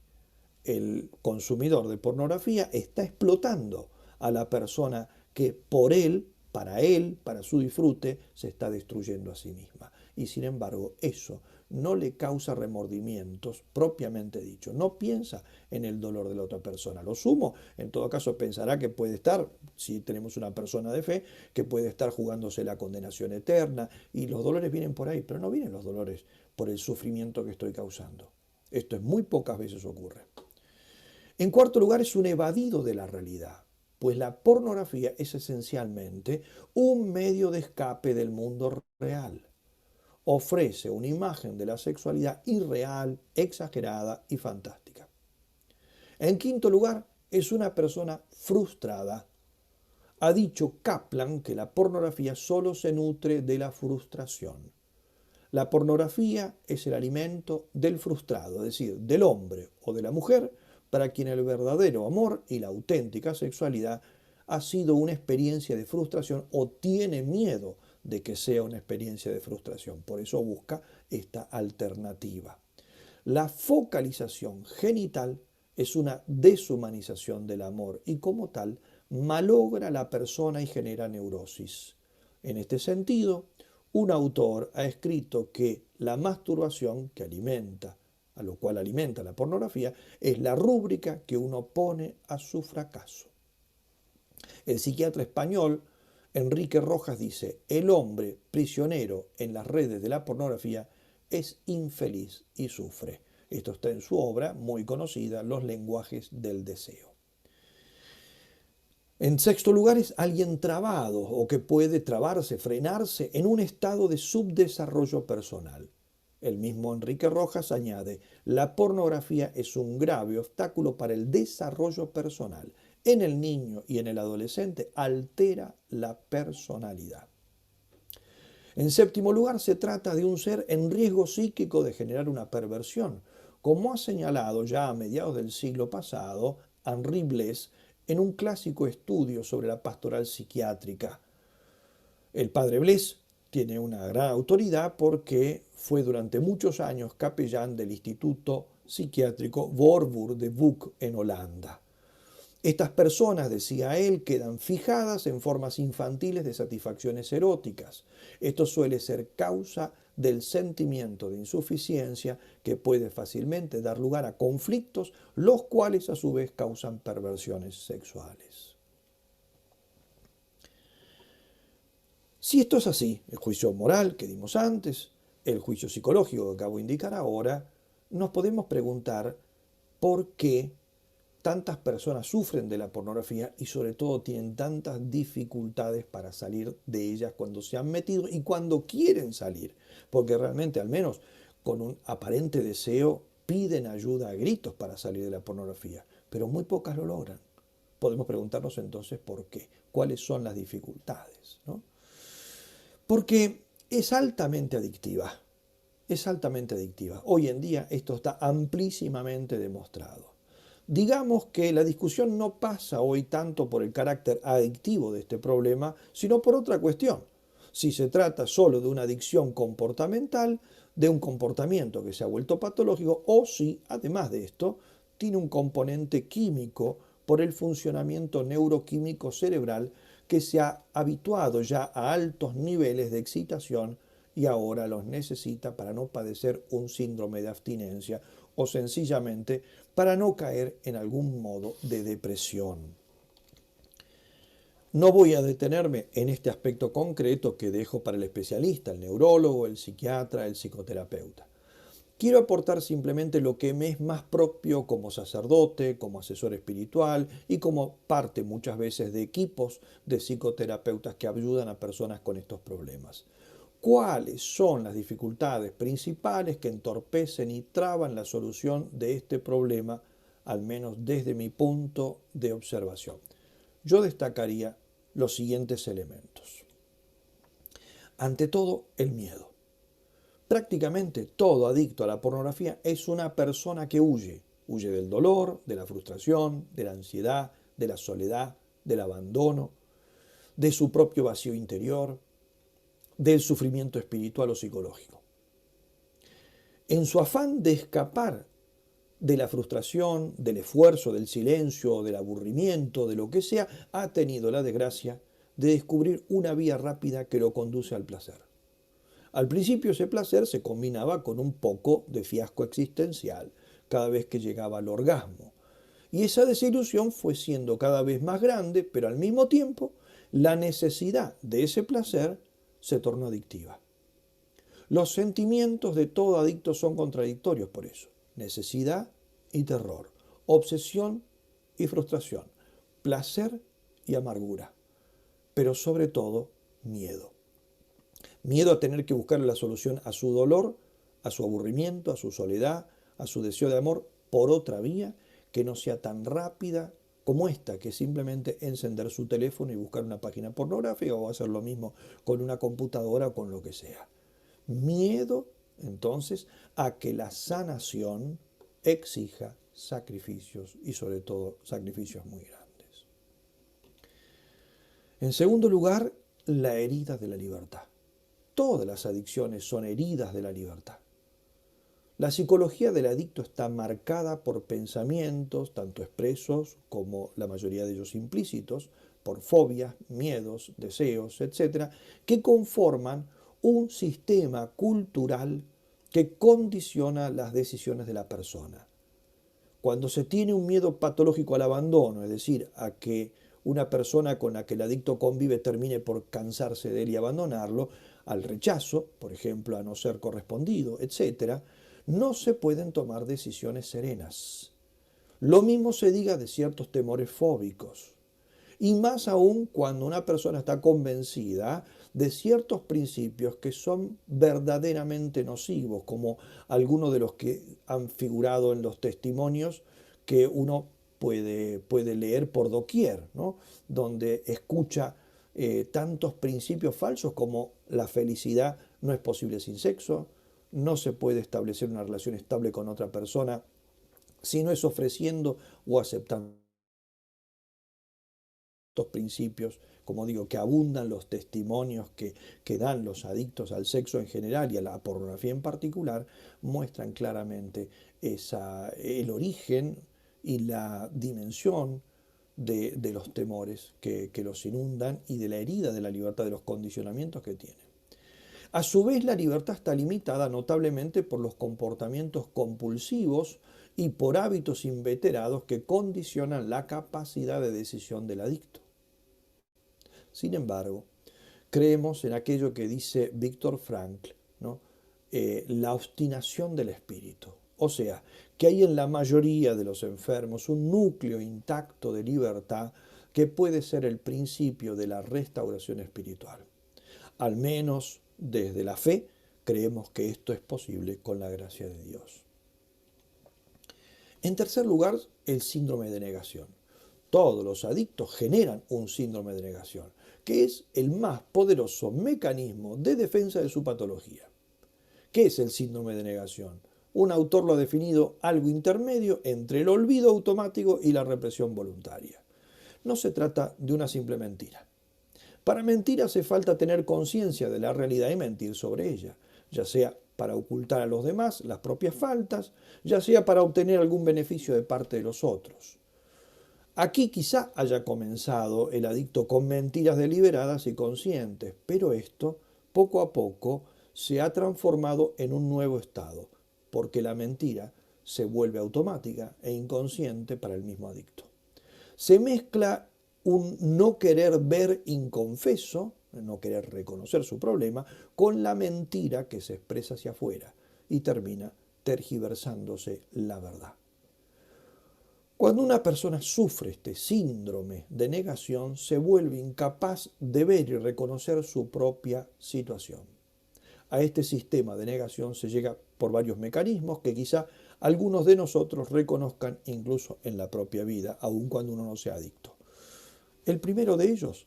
El consumidor de pornografía está explotando a la persona que por él, para su disfrute, se está destruyendo a sí misma. Y sin embargo, eso no le causa remordimientos propiamente dicho. No piensa en el dolor de la otra persona. Lo sumo, en todo caso, pensará que puede estar, si tenemos una persona de fe, que puede estar jugándose la condenación eterna, y los dolores vienen por ahí, pero no vienen los dolores por el sufrimiento que estoy causando. Esto es muy pocas veces ocurre. En cuarto lugar, es un evadido de la realidad, pues la pornografía es esencialmente un medio de escape del mundo real. Ofrece una imagen de la sexualidad irreal, exagerada y fantástica. En quinto lugar, es una persona frustrada. Ha dicho Kaplan que la pornografía solo se nutre de la frustración. La pornografía es el alimento del frustrado, es decir, del hombre o de la mujer, para quien el verdadero amor y la auténtica sexualidad ha sido una experiencia de frustración o tiene miedo de que sea una experiencia de frustración. Por eso busca esta alternativa. La focalización genital es una deshumanización del amor y, como tal, malogra a la persona y genera neurosis. En este sentido, un autor ha escrito que la masturbación, que alimenta, a lo cual alimenta la pornografía, es la rúbrica que uno pone a su fracaso. El psiquiatra español Enrique Rojas dice, el hombre prisionero en las redes de la pornografía es infeliz y sufre. Esto está en su obra muy conocida, Los lenguajes del deseo. En sexto lugar, es alguien trabado o que puede trabarse, frenarse en un estado de subdesarrollo personal. El mismo Enrique Rojas añade, la pornografía es un grave obstáculo para el desarrollo personal. En el niño y en el adolescente altera la personalidad. En séptimo lugar, se trata de un ser en riesgo psíquico de generar una perversión, como ha señalado ya a mediados del siglo pasado Henri Bles en un clásico estudio sobre la pastoral psiquiátrica. El padre Bles tiene una gran autoridad porque fue durante muchos años capellán del Instituto Psiquiátrico Voorburg de Boek en Holanda. Estas personas, decía él, quedan fijadas en formas infantiles de satisfacciones eróticas. Esto suele ser causa del sentimiento de insuficiencia que puede fácilmente dar lugar a conflictos, los cuales a su vez causan perversiones sexuales. Si esto es así, el juicio moral que dimos antes, el juicio psicológico que acabo de indicar ahora, nos podemos preguntar por qué tantas personas sufren de la pornografía y sobre todo tienen tantas dificultades para salir de ellas cuando se han metido y cuando quieren salir, porque realmente al menos con un aparente deseo piden ayuda a gritos para salir de la pornografía, pero muy pocas lo logran. Podemos preguntarnos entonces por qué, cuáles son las dificultades, ¿no? Porque es altamente adictiva, es altamente adictiva. Hoy en día esto está amplísimamente demostrado. Digamos que la discusión no pasa hoy tanto por el carácter adictivo de este problema, sino por otra cuestión. Si se trata solo de una adicción comportamental, de un comportamiento que se ha vuelto patológico, o si, además de esto, tiene un componente químico por el funcionamiento neuroquímico cerebral que se ha habituado ya a altos niveles de excitación y ahora los necesita para no padecer un síndrome de abstinencia o sencillamente para no caer en algún modo de depresión. No voy a detenerme en este aspecto concreto que dejo para el especialista, el neurólogo, el psiquiatra, el psicoterapeuta. Quiero aportar simplemente lo que me es más propio como sacerdote, como asesor espiritual y como parte muchas veces de equipos de psicoterapeutas que ayudan a personas con estos problemas. ¿Cuáles son las dificultades principales que entorpecen y traban la solución de este problema, al menos desde mi punto de observación? Yo destacaría los siguientes elementos. Ante todo, el miedo. Prácticamente todo adicto a la pornografía es una persona que huye. Huye del dolor, de la frustración, de la ansiedad, de la soledad, del abandono, de su propio vacío interior, del sufrimiento espiritual o psicológico. En su afán de escapar de la frustración, del esfuerzo, del silencio, del aburrimiento, de lo que sea, ha tenido la desgracia de descubrir una vía rápida que lo conduce al placer. Al principio ese placer se combinaba con un poco de fiasco existencial cada vez que llegaba al orgasmo. Y esa desilusión fue siendo cada vez más grande, pero al mismo tiempo la necesidad de ese placer se tornó adictiva. Los sentimientos de todo adicto son contradictorios por eso. Necesidad y terror, obsesión y frustración, placer y amargura, pero sobre todo miedo. Miedo a tener que buscar la solución a su dolor, a su aburrimiento, a su soledad, a su deseo de amor por otra vía que no sea tan rápida como esta, que es simplemente encender su teléfono y buscar una página pornográfica o hacer lo mismo con una computadora o con lo que sea. Miedo, entonces, a que la sanación exija sacrificios y sobre todo sacrificios muy grandes. En segundo lugar, la herida de la libertad. Todas las adicciones son heridas de la libertad. La psicología del adicto está marcada por pensamientos, tanto expresos como la mayoría de ellos implícitos, por fobias, miedos, deseos, etc., que conforman un sistema cultural que condiciona las decisiones de la persona. Cuando se tiene un miedo patológico al abandono, es decir, a que una persona con la que el adicto convive termine por cansarse de él y abandonarlo, al rechazo, por ejemplo, a no ser correspondido, etc., no se pueden tomar decisiones serenas. Lo mismo se diga de ciertos temores fóbicos. Y más aún cuando una persona está convencida de ciertos principios que son verdaderamente nocivos, como algunos de los que han figurado en los testimonios que uno puede leer por doquier, ¿no? Donde escucha tantos principios falsos como la felicidad no es posible sin sexo, no se puede establecer una relación estable con otra persona si no es ofreciendo o aceptando estos principios, como digo, que abundan los testimonios que dan los adictos al sexo en general y a la pornografía en particular, muestran claramente el origen y la dimensión de los temores que los inundan y de la herida de la libertad, de los condicionamientos que tienen. A su vez, la libertad está limitada notablemente por los comportamientos compulsivos y por hábitos inveterados que condicionan la capacidad de decisión del adicto. Sin embargo, creemos en aquello que dice Viktor Frankl, ¿no? La obstinación del espíritu. O sea, que hay en la mayoría de los enfermos un núcleo intacto de libertad que puede ser el principio de la restauración espiritual. Al menos desde la fe creemos que esto es posible con la gracia de Dios. En tercer lugar, el síndrome de negación. Todos los adictos generan un síndrome de negación, que es el más poderoso mecanismo de defensa de su patología. ¿Qué es el síndrome de negación? Un autor lo ha definido algo intermedio entre el olvido automático y la represión voluntaria. No se trata de una simple mentira. Para mentir hace falta tener conciencia de la realidad y mentir sobre ella, ya sea para ocultar a los demás las propias faltas, ya sea para obtener algún beneficio de parte de los otros. Aquí quizá haya comenzado el adicto con mentiras deliberadas y conscientes, pero esto, poco a poco, se ha transformado en un nuevo estado, porque la mentira se vuelve automática e inconsciente para el mismo adicto. Se mezcla un no querer ver inconfeso, no querer reconocer su problema, con la mentira que se expresa hacia afuera y termina tergiversándose la verdad. Cuando una persona sufre este síndrome de negación, se vuelve incapaz de ver y reconocer su propia situación. A este sistema de negación se llega por varios mecanismos que quizá algunos de nosotros reconozcan incluso en la propia vida, aun cuando uno no sea adicto. El primero de ellos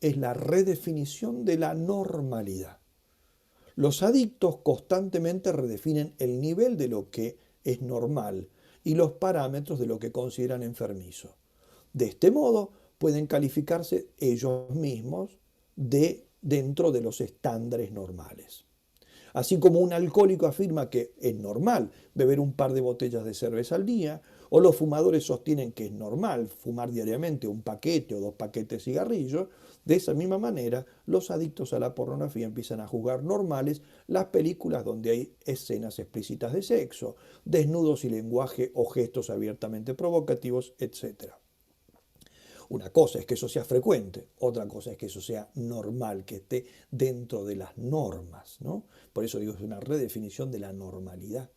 es la redefinición de la normalidad. Los adictos constantemente redefinen el nivel de lo que es normal y los parámetros de lo que consideran enfermizo. De este modo, pueden calificarse ellos mismos dentro de los estándares normales. Así como un alcohólico afirma que es normal beber un par de botellas de cerveza al día, o los fumadores sostienen que es normal fumar diariamente un paquete o 2 paquetes de cigarrillos, de esa misma manera los adictos a la pornografía empiezan a juzgar normales las películas donde hay escenas explícitas de sexo, desnudos y lenguaje o gestos abiertamente provocativos, etc. Una cosa es que eso sea frecuente, otra cosa es que eso sea normal, que esté dentro de las normas, ¿no? Por eso digo, es una redefinición de la normalidad.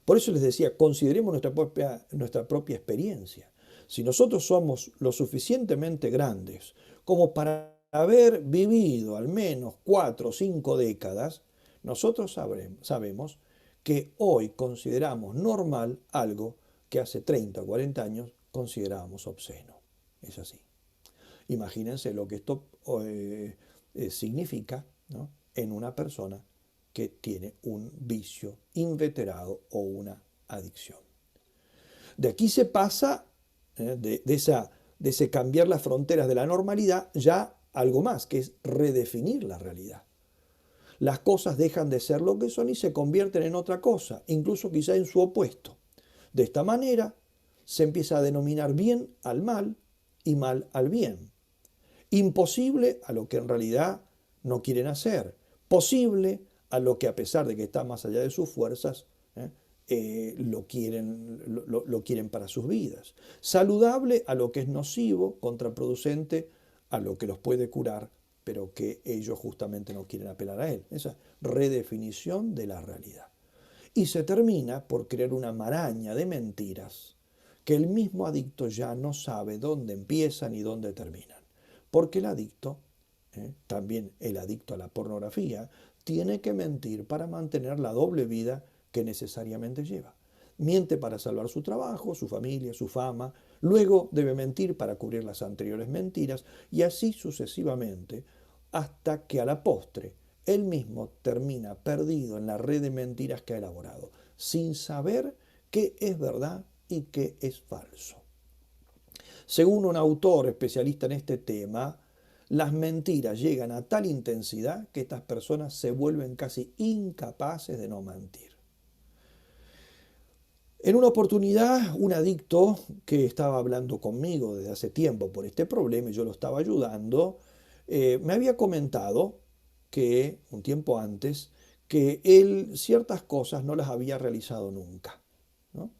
Por eso les decía, consideremos nuestra propia experiencia. Si nosotros somos lo suficientemente grandes como para haber vivido al menos 4 o 5 décadas, nosotros sabemos que hoy consideramos normal algo que hace 30 o 40 años considerábamos obsceno. Es así. Imagínense lo que esto significa, ¿no?, en una persona que tiene un vicio inveterado o una adicción. De aquí se pasa, de ese cambiar las fronteras de la normalidad, ya algo más, que es redefinir la realidad. Las cosas dejan de ser lo que son y se convierten en otra cosa, incluso quizá en su opuesto. De esta manera se empieza a denominar bien al mal y mal al bien. Imposible a lo que en realidad no quieren hacer. Posible a lo que, a pesar de que está más allá de sus fuerzas, lo quieren para sus vidas. Saludable a lo que es nocivo, contraproducente a lo que los puede curar, pero que ellos justamente no quieren apelar a él. Esa redefinición de la realidad. Y se termina por crear una maraña de mentiras que el mismo adicto ya no sabe dónde empiezan y dónde terminan. Porque el adicto, también el adicto a la pornografía, tiene que mentir para mantener la doble vida que necesariamente lleva. Miente para salvar su trabajo, su familia, su fama, luego debe mentir para cubrir las anteriores mentiras y así sucesivamente, hasta que a la postre él mismo termina perdido en la red de mentiras que ha elaborado, sin saber qué es verdad y qué es falso. Según un autor especialista en este tema, las mentiras llegan a tal intensidad que estas personas se vuelven casi incapaces de no mentir. En una oportunidad, un adicto que estaba hablando conmigo desde hace tiempo por este problema y yo lo estaba ayudando, me había comentado que, un tiempo antes, que él ciertas cosas no las había realizado nunca, ¿no?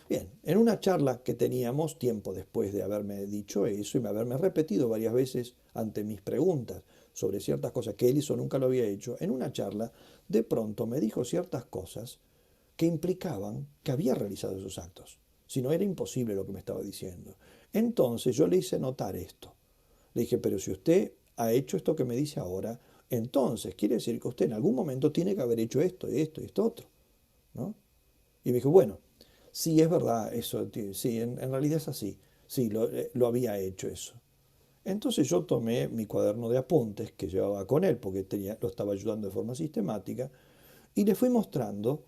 Bien, en una charla que teníamos tiempo después de haberme dicho eso y haberme repetido varias veces ante mis preguntas sobre ciertas cosas que él hizo nunca lo había hecho, en una charla de pronto me dijo ciertas cosas que implicaban que había realizado esos actos. Si no, era imposible lo que me estaba diciendo. Entonces yo le hice notar esto. Le dije, pero si usted ha hecho esto que me dice ahora, entonces quiere decir que usted en algún momento tiene que haber hecho esto, esto y esto otro, ¿no? Y me dijo, bueno, sí, es verdad, eso, sí, en realidad es así. Sí, lo había hecho eso. Entonces yo tomé mi cuaderno de apuntes que llevaba con él, porque lo estaba ayudando de forma sistemática, y le fui mostrando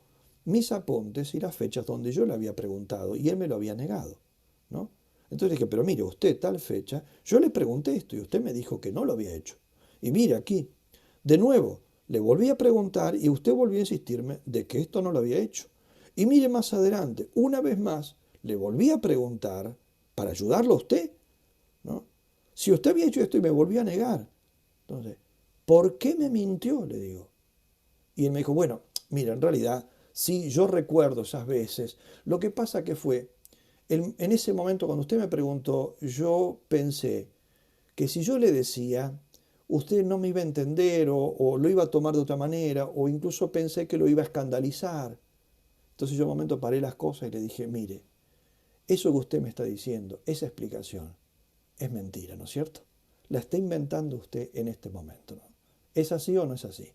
mis apuntes y las fechas donde yo le había preguntado y él me lo había negado, ¿no? Entonces dije, pero mire, usted tal fecha, yo le pregunté esto y usted me dijo que no lo había hecho. Y mire aquí, de nuevo, le volví a preguntar y usted volvió a insistirme de que esto no lo había hecho. Y mire más adelante, una vez más, le volví a preguntar para ayudarlo a usted, ¿no? Si usted había hecho esto y me volvió a negar. Entonces, ¿por qué me mintió? Le digo. Y él me dijo, bueno, mira, en realidad, sí, yo recuerdo esas veces. Lo que pasa que fue, en ese momento cuando usted me preguntó, yo pensé que si yo le decía, usted no me iba a entender o lo iba a tomar de otra manera, o incluso pensé que lo iba a escandalizar. Entonces yo un momento paré las cosas y le dije, mire, eso que usted me está diciendo, esa explicación, es mentira, ¿no es cierto? La está inventando usted en este momento, ¿no? ¿Es así o no es así?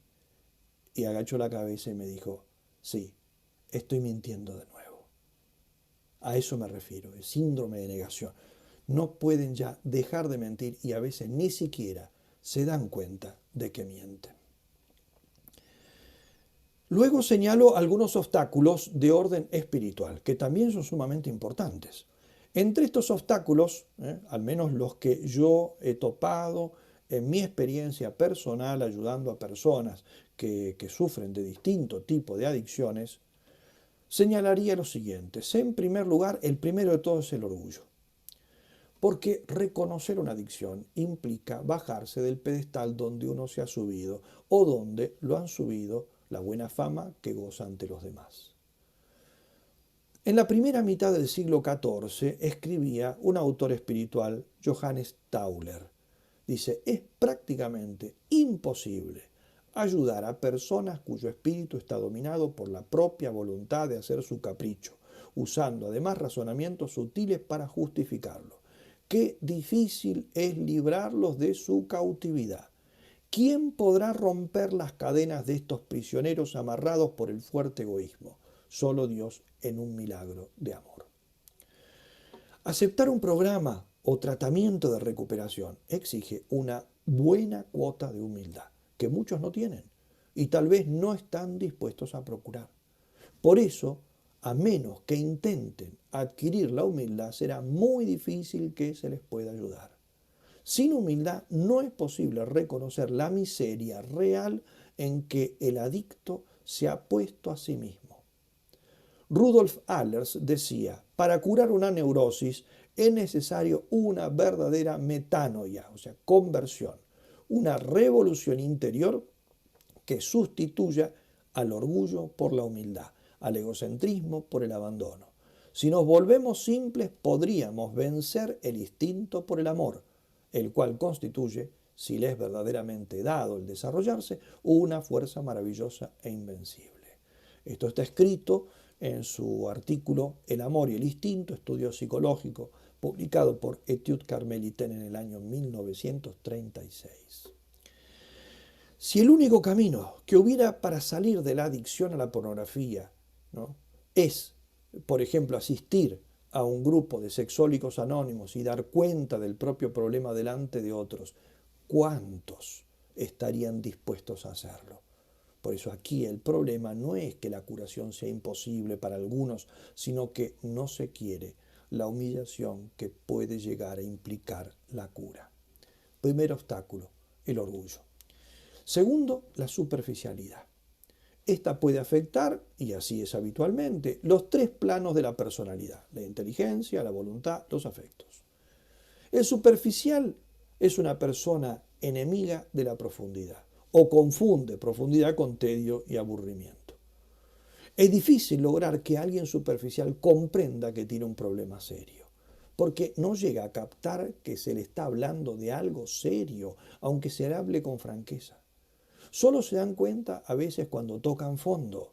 Y agachó la cabeza y me dijo, sí, estoy mintiendo de nuevo. A eso me refiero, el síndrome de negación. No pueden ya dejar de mentir y a veces ni siquiera se dan cuenta de que mienten. Luego señalo algunos obstáculos de orden espiritual, que también son sumamente importantes. Entre estos obstáculos, al menos los que yo he topado en mi experiencia personal ayudando a personas que sufren de distinto tipo de adicciones, señalaría los siguientes. En primer lugar, el primero de todos es el orgullo. Porque reconocer una adicción implica bajarse del pedestal donde uno se ha subido o donde lo han subido la buena fama que goza ante los demás. En la primera mitad del siglo XIV escribía un autor espiritual, Johannes Tauler. Dice, es prácticamente imposible ayudar a personas cuyo espíritu está dominado por la propia voluntad de hacer su capricho, usando además razonamientos sutiles para justificarlo. Qué difícil es librarlos de su cautividad. ¿Quién podrá romper las cadenas de estos prisioneros amarrados por el fuerte egoísmo? Solo Dios en un milagro de amor. Aceptar un programa o tratamiento de recuperación exige una buena cuota de humildad, que muchos no tienen y tal vez no están dispuestos a procurar. Por eso, a menos que intenten adquirir la humildad, será muy difícil que se les pueda ayudar. Sin humildad no es posible reconocer la miseria real en que el adicto se ha puesto a sí mismo. Rudolf Allers decía, para curar una neurosis es necesario una verdadera metanoia, o sea, conversión, una revolución interior que sustituya al orgullo por la humildad, al egocentrismo por el abandono. Si nos volvemos simples, podríamos vencer el instinto por el amor, el cual constituye, si le es verdaderamente dado el desarrollarse, una fuerza maravillosa e invencible. Esto está escrito en su artículo El amor y el instinto, estudio psicológico, publicado por Etudes Carmelitaines en el año 1936. Si el único camino que hubiera para salir de la adicción a la pornografía, ¿no?, es, por ejemplo, asistir a un grupo de sexólicos anónimos y dar cuenta del propio problema delante de otros, ¿cuántos estarían dispuestos a hacerlo? Por eso aquí el problema no es que la curación sea imposible para algunos, sino que no se quiere la humillación que puede llegar a implicar la cura. Primer obstáculo, el orgullo. Segundo, la superficialidad. Esta puede afectar, y así es habitualmente, los 3 planos de la personalidad: la inteligencia, la voluntad, los afectos. El superficial es una persona enemiga de la profundidad, o confunde profundidad con tedio y aburrimiento. Es difícil lograr que alguien superficial comprenda que tiene un problema serio, porque no llega a captar que se le está hablando de algo serio, aunque se le hable con franqueza. Solo se dan cuenta a veces cuando tocan fondo,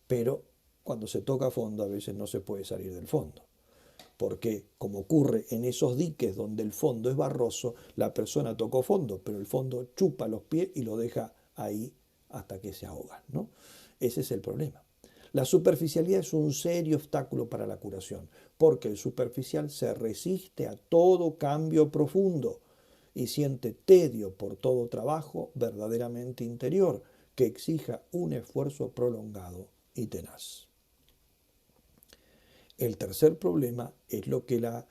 pero cuando se toca fondo a veces no se puede salir del fondo. Porque, como ocurre en esos diques donde el fondo es barroso, la persona tocó fondo, pero el fondo chupa los pies y lo deja ahí hasta que se ahogan, ¿no? Ese es el problema. La superficialidad es un serio obstáculo para la curación, porque el superficial se resiste a todo cambio profundo y siente tedio por todo trabajo verdaderamente interior que exija un esfuerzo prolongado y tenaz. El tercer problema es lo que la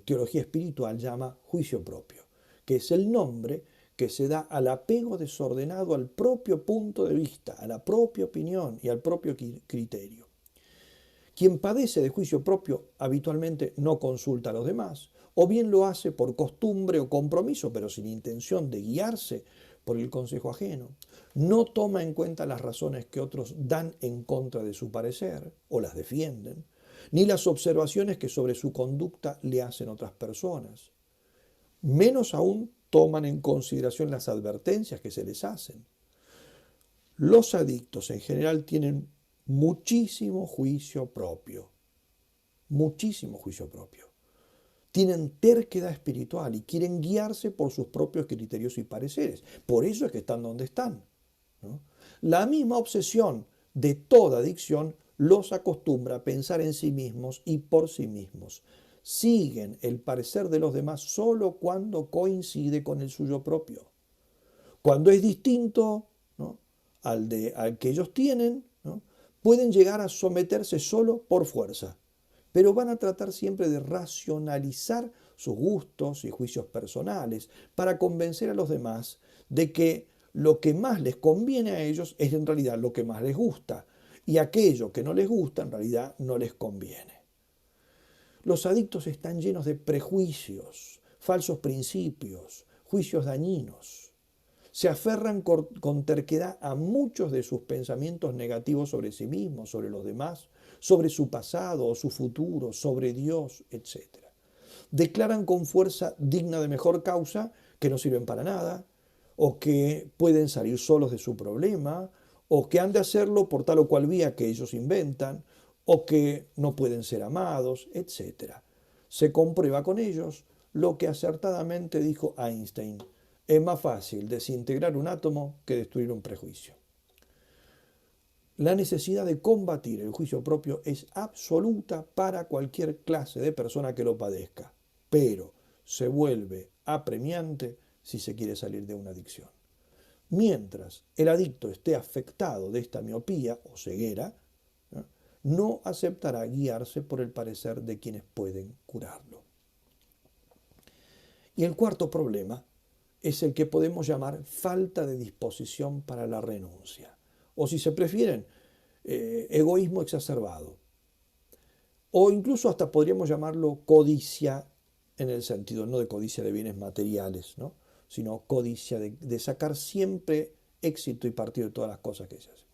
teología espiritual llama juicio propio, que es el nombre que se da al apego desordenado al propio punto de vista, a la propia opinión y al propio criterio. Quien padece de juicio propio habitualmente no consulta a los demás, o bien lo hace por costumbre o compromiso, pero sin intención de guiarse por el consejo ajeno. No toma en cuenta las razones que otros dan en contra de su parecer o las defienden, ni las observaciones que sobre su conducta le hacen otras personas. Menos aún toman en consideración las advertencias que se les hacen. Los adictos en general tienen muchísimo juicio propio, muchísimo juicio propio. Tienen terquedad espiritual y quieren guiarse por sus propios criterios y pareceres. Por eso es que están donde están, ¿no? La misma obsesión de toda adicción los acostumbra a pensar en sí mismos y por sí mismos. Siguen el parecer de los demás solo cuando coincide con el suyo propio. Cuando es distinto, ¿no?, al que ellos tienen, ¿no?, pueden llegar a someterse solo por fuerza, pero van a tratar siempre de racionalizar sus gustos y juicios personales para convencer a los demás de que lo que más les conviene a ellos es en realidad lo que más les gusta, y aquello que no les gusta en realidad no les conviene. Los adictos están llenos de prejuicios, falsos principios, juicios dañinos. Se aferran con terquedad a muchos de sus pensamientos negativos sobre sí mismos, sobre los demás, sobre su pasado o su futuro, sobre Dios, etc. Declaran con fuerza digna de mejor causa que no sirven para nada, o que pueden salir solos de su problema, o que han de hacerlo por tal o cual vía que ellos inventan, o que no pueden ser amados, etc. Se comprueba con ellos lo que acertadamente dijo Einstein: es más fácil desintegrar un átomo que destruir un prejuicio. La necesidad de combatir el juicio propio es absoluta para cualquier clase de persona que lo padezca, pero se vuelve apremiante si se quiere salir de una adicción. Mientras el adicto esté afectado de esta miopía o ceguera, no aceptará guiarse por el parecer de quienes pueden curarlo. Y el cuarto problema es el que podemos llamar falta de disposición para la renuncia, o si se prefieren, egoísmo exacerbado, o incluso hasta podríamos llamarlo codicia, en el sentido no de codicia de bienes materiales, ¿no?, sino codicia de sacar siempre éxito y partido de todas las cosas que se hacen.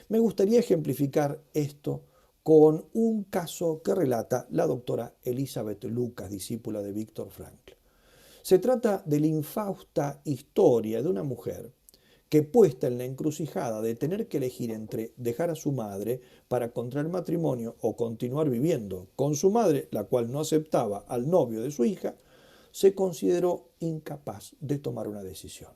Me gustaría ejemplificar esto con un caso que relata la doctora Elizabeth Lucas, discípula de Viktor Frankl. Se trata de la infausta historia de una mujer que, puesta en la encrucijada de tener que elegir entre dejar a su madre para contraer matrimonio o continuar viviendo con su madre, la cual no aceptaba al novio de su hija, se consideró incapaz de tomar una decisión.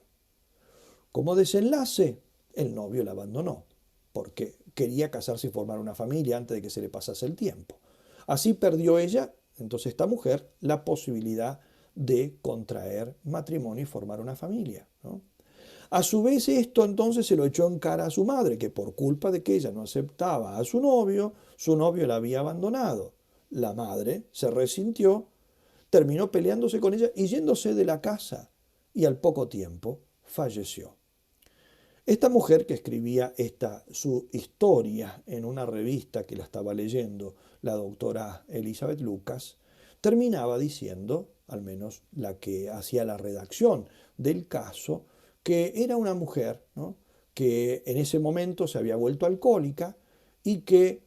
Como desenlace, el novio la abandonó, porque quería casarse y formar una familia antes de que se le pasase el tiempo. Así perdió ella, entonces esta mujer, la posibilidad de contraer matrimonio y formar una familia, ¿no? A su vez esto entonces se lo echó en cara a su madre, que por culpa de que ella no aceptaba a su novio la había abandonado. La madre se resintió, terminó peleándose con ella y yéndose de la casa, y al poco tiempo falleció. Esta mujer que escribía su historia en una revista que la estaba leyendo la doctora Elizabeth Lucas, terminaba diciendo, al menos la que hacía la redacción del caso, que era una mujer, ¿no?, que en ese momento se había vuelto alcohólica y que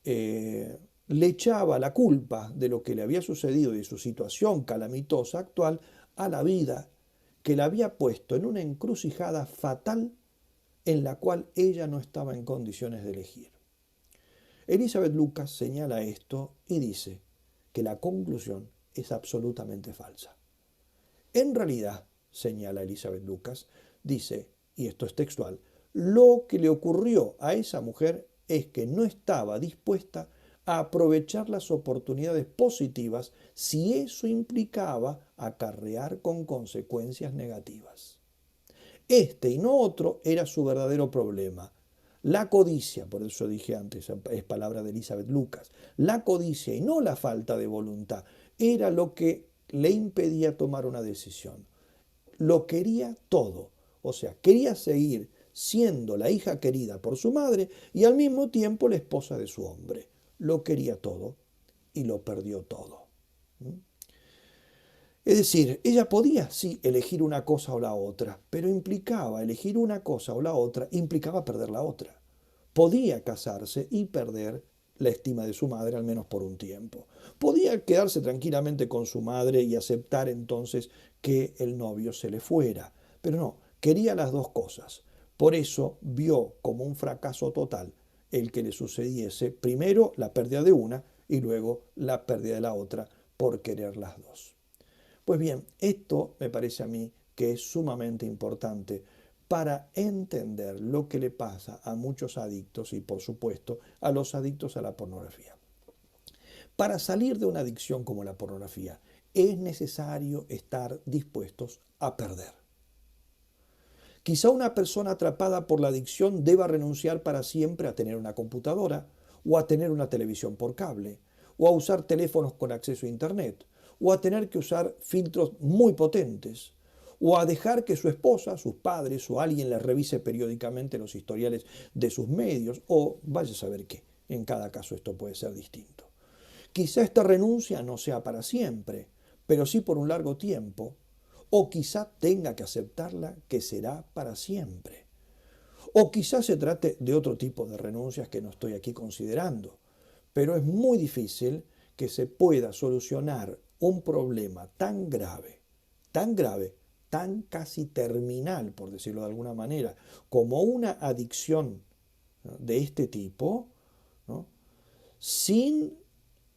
le echaba la culpa de lo que le había sucedido y de su situación calamitosa actual a la vida, que la había puesto en una encrucijada fatal en la cual ella no estaba en condiciones de elegir. Elizabeth Lucas señala esto y dice que la conclusión es absolutamente falsa. En realidad, señala Elizabeth Lucas, dice, y esto es textual, lo que le ocurrió a esa mujer es que no estaba dispuesta a aprovechar las oportunidades positivas si eso implicaba acarrear con consecuencias negativas. Este y no otro era su verdadero problema. La codicia, por eso dije antes, es palabra de Elizabeth Lucas, la codicia y no la falta de voluntad era lo que le impedía tomar una decisión. Lo quería todo, o sea, quería seguir siendo la hija querida por su madre y al mismo tiempo la esposa de su hombre. Lo quería todo y lo perdió todo. Es decir, ella podía, sí, elegir una cosa o la otra, pero implicaba elegir una cosa o la otra, implicaba perder la otra. Podía casarse y perder la estima de su madre, al menos por un tiempo. Podía quedarse tranquilamente con su madre y aceptar entonces que el novio se le fuera, pero no, quería las dos cosas. Por eso vio como un fracaso total el que le sucediese primero la pérdida de una y luego la pérdida de la otra por querer las dos. Pues bien, esto me parece a mí que es sumamente importante para entender lo que le pasa a muchos adictos y, por supuesto, a los adictos a la pornografía. Para salir de una adicción como la pornografía, es necesario estar dispuestos a perder. Quizá una persona atrapada por la adicción deba renunciar para siempre a tener una computadora, o a tener una televisión por cable, o a usar teléfonos con acceso a Internet, o a tener que usar filtros muy potentes, o a dejar que su esposa, sus padres o alguien le revise periódicamente los historiales de sus medios, o vaya a saber qué. En cada caso esto puede ser distinto. Quizá esta renuncia no sea para siempre, pero sí por un largo tiempo, o quizá tenga que aceptarla que será para siempre. O quizá se trate de otro tipo de renuncias que no estoy aquí considerando, pero es muy difícil que se pueda solucionar un problema tan grave, tan casi terminal, por decirlo de alguna manera, como una adicción, ¿no?, de este tipo, ¿no?, sin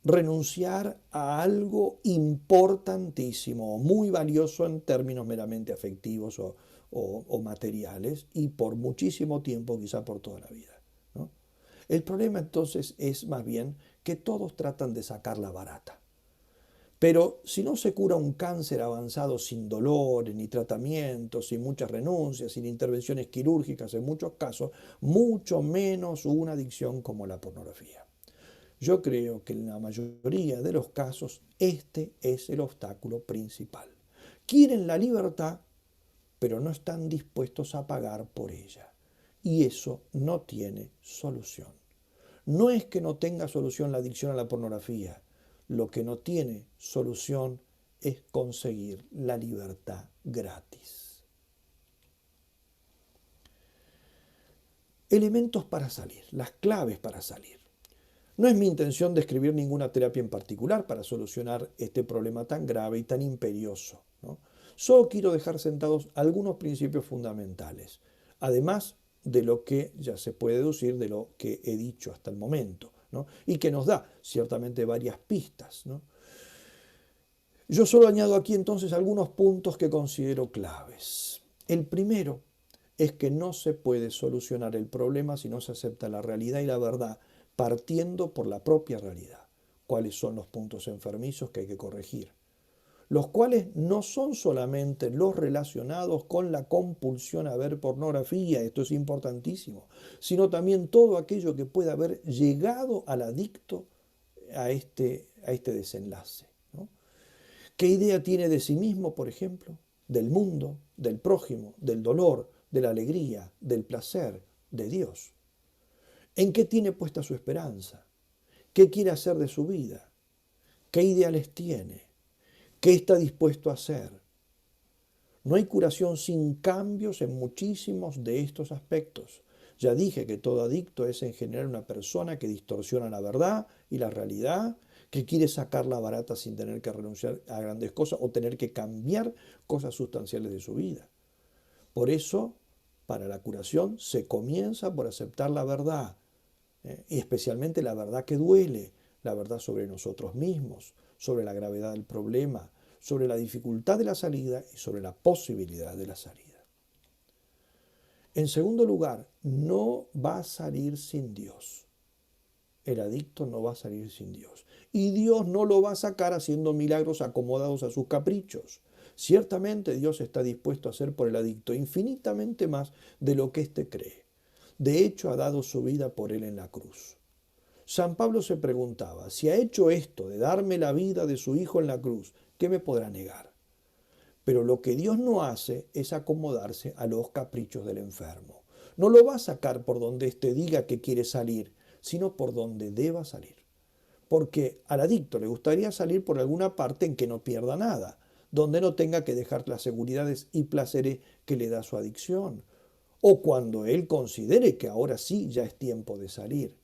renunciar a algo importantísimo, muy valioso en términos meramente afectivos o materiales, y por muchísimo tiempo, quizá por toda la vida, ¿no? El problema entonces es más bien que todos tratan de sacar la barata. Pero si no se cura un cáncer avanzado sin dolores, ni tratamientos, sin muchas renuncias, sin intervenciones quirúrgicas en muchos casos, mucho menos una adicción como la pornografía. Yo creo que en la mayoría de los casos este es el obstáculo principal. Quieren la libertad, pero no están dispuestos a pagar por ella. Y eso no tiene solución. No es que no tenga solución la adicción a la pornografía. Lo que no tiene solución es conseguir la libertad gratis. Elementos para salir, las claves para salir. No es mi intención describir ninguna terapia en particular para solucionar este problema tan grave y tan imperioso, ¿no? Solo quiero dejar sentados algunos principios fundamentales, además de lo que ya se puede deducir de lo que he dicho hasta el momento, ¿no?, y que nos da ciertamente varias pistas, ¿no? Yo solo añado aquí entonces algunos puntos que considero claves. El primero es que no se puede solucionar el problema si no se acepta la realidad y la verdad, partiendo por la propia realidad. ¿Cuáles son los puntos enfermizos que hay que corregir? Los cuales no son solamente los relacionados con la compulsión a ver pornografía, esto es importantísimo, sino también todo aquello que pueda haber llegado al adicto a este desenlace, ¿no? ¿Qué idea tiene de sí mismo, por ejemplo? Del mundo, del prójimo, del dolor, de la alegría, del placer de Dios. ¿En qué tiene puesta su esperanza? ¿Qué quiere hacer de su vida? ¿Qué ideales tiene? ¿Qué está dispuesto a hacer? No hay curación sin cambios en muchísimos de estos aspectos. Ya dije que todo adicto es en general una persona que distorsiona la verdad y la realidad, que quiere sacarla barata sin tener que renunciar a grandes cosas o tener que cambiar cosas sustanciales de su vida. Por eso, para la curación se comienza por aceptar la verdad, y especialmente la verdad que duele, la verdad sobre nosotros mismos, sobre la gravedad del problema, sobre la dificultad de la salida y sobre la posibilidad de la salida. En segundo lugar, no va a salir sin Dios. El adicto no va a salir sin Dios. Y Dios no lo va a sacar haciendo milagros acomodados a sus caprichos. Ciertamente Dios está dispuesto a hacer por el adicto infinitamente más de lo que éste cree. De hecho, ha dado su vida por él en la cruz. San Pablo se preguntaba, si ha hecho esto de darme la vida de su Hijo en la cruz, ¿qué me podrá negar? Pero lo que Dios no hace es acomodarse a los caprichos del enfermo. No lo va a sacar por donde éste diga que quiere salir, sino por donde deba salir. Porque al adicto le gustaría salir por alguna parte en que no pierda nada, donde no tenga que dejar las seguridades y placeres que le da su adicción, o cuando él considere que ahora sí ya es tiempo de salir.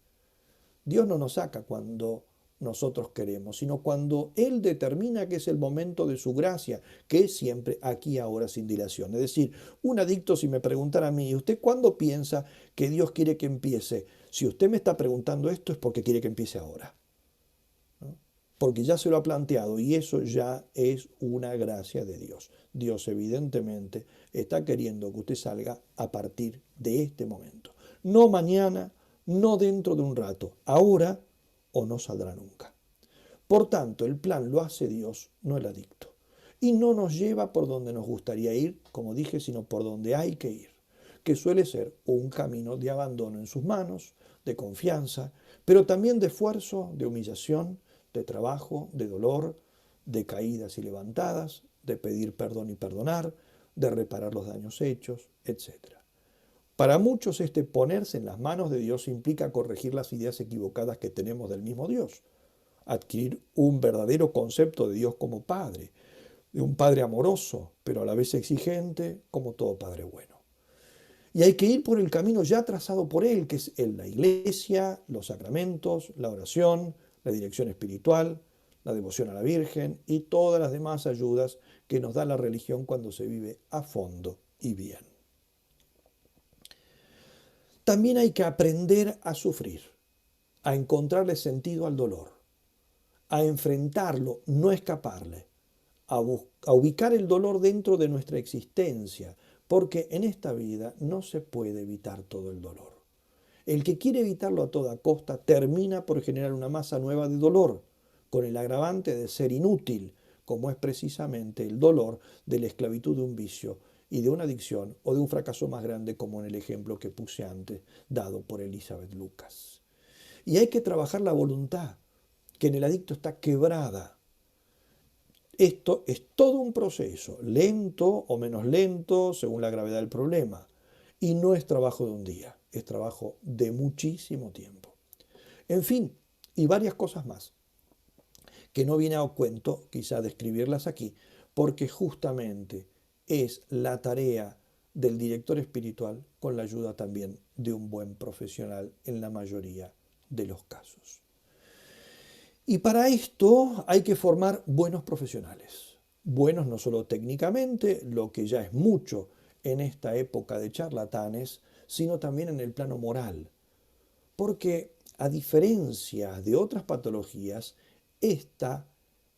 Dios no nos saca cuando nosotros queremos, sino cuando Él determina que es el momento de su gracia, que es siempre aquí, ahora, sin dilación. Es decir, un adicto, si me preguntara a mí, ¿usted cuándo piensa que Dios quiere que empiece? Si usted me está preguntando esto es porque quiere que empiece ahora, ¿no? Porque ya se lo ha planteado y eso ya es una gracia de Dios. Dios evidentemente está queriendo que usted salga a partir de este momento. No mañana, no dentro de un rato, ahora o no saldrá nunca. Por tanto, el plan lo hace Dios, no el adicto. Y no nos lleva por donde nos gustaría ir, como dije, sino por donde hay que ir, que suele ser un camino de abandono en sus manos, de confianza, pero también de esfuerzo, de humillación, de trabajo, de dolor, de caídas y levantadas, de pedir perdón y perdonar, de reparar los daños hechos, etc. Para muchos este ponerse en las manos de Dios implica corregir las ideas equivocadas que tenemos del mismo Dios, adquirir un verdadero concepto de Dios como Padre, de un Padre amoroso, pero a la vez exigente, como todo Padre bueno. Y hay que ir por el camino ya trazado por Él, que es la iglesia, los sacramentos, la oración, la dirección espiritual, la devoción a la Virgen y todas las demás ayudas que nos da la religión cuando se vive a fondo y bien. También hay que aprender a sufrir, a encontrarle sentido al dolor, a enfrentarlo, no escaparle, a ubicar el dolor dentro de nuestra existencia, porque en esta vida no se puede evitar todo el dolor. El que quiere evitarlo a toda costa termina por generar una masa nueva de dolor, con el agravante de ser inútil, como es precisamente el dolor de la esclavitud de un vicio y de una adicción o de un fracaso más grande como en el ejemplo que puse antes, dado por Elizabeth Lucas. Y hay que trabajar la voluntad, que en el adicto está quebrada. Esto es todo un proceso, lento o menos lento según la gravedad del problema. Y no es trabajo de un día, es trabajo de muchísimo tiempo. En fin, y varias cosas más, que no viene a cuento quizá describirlas aquí, porque justamente es la tarea del director espiritual con la ayuda también de un buen profesional en la mayoría de los casos. Y para esto hay que formar buenos profesionales, buenos no solo técnicamente, lo que ya es mucho en esta época de charlatanes, sino también en el plano moral. Porque a diferencia de otras patologías, esta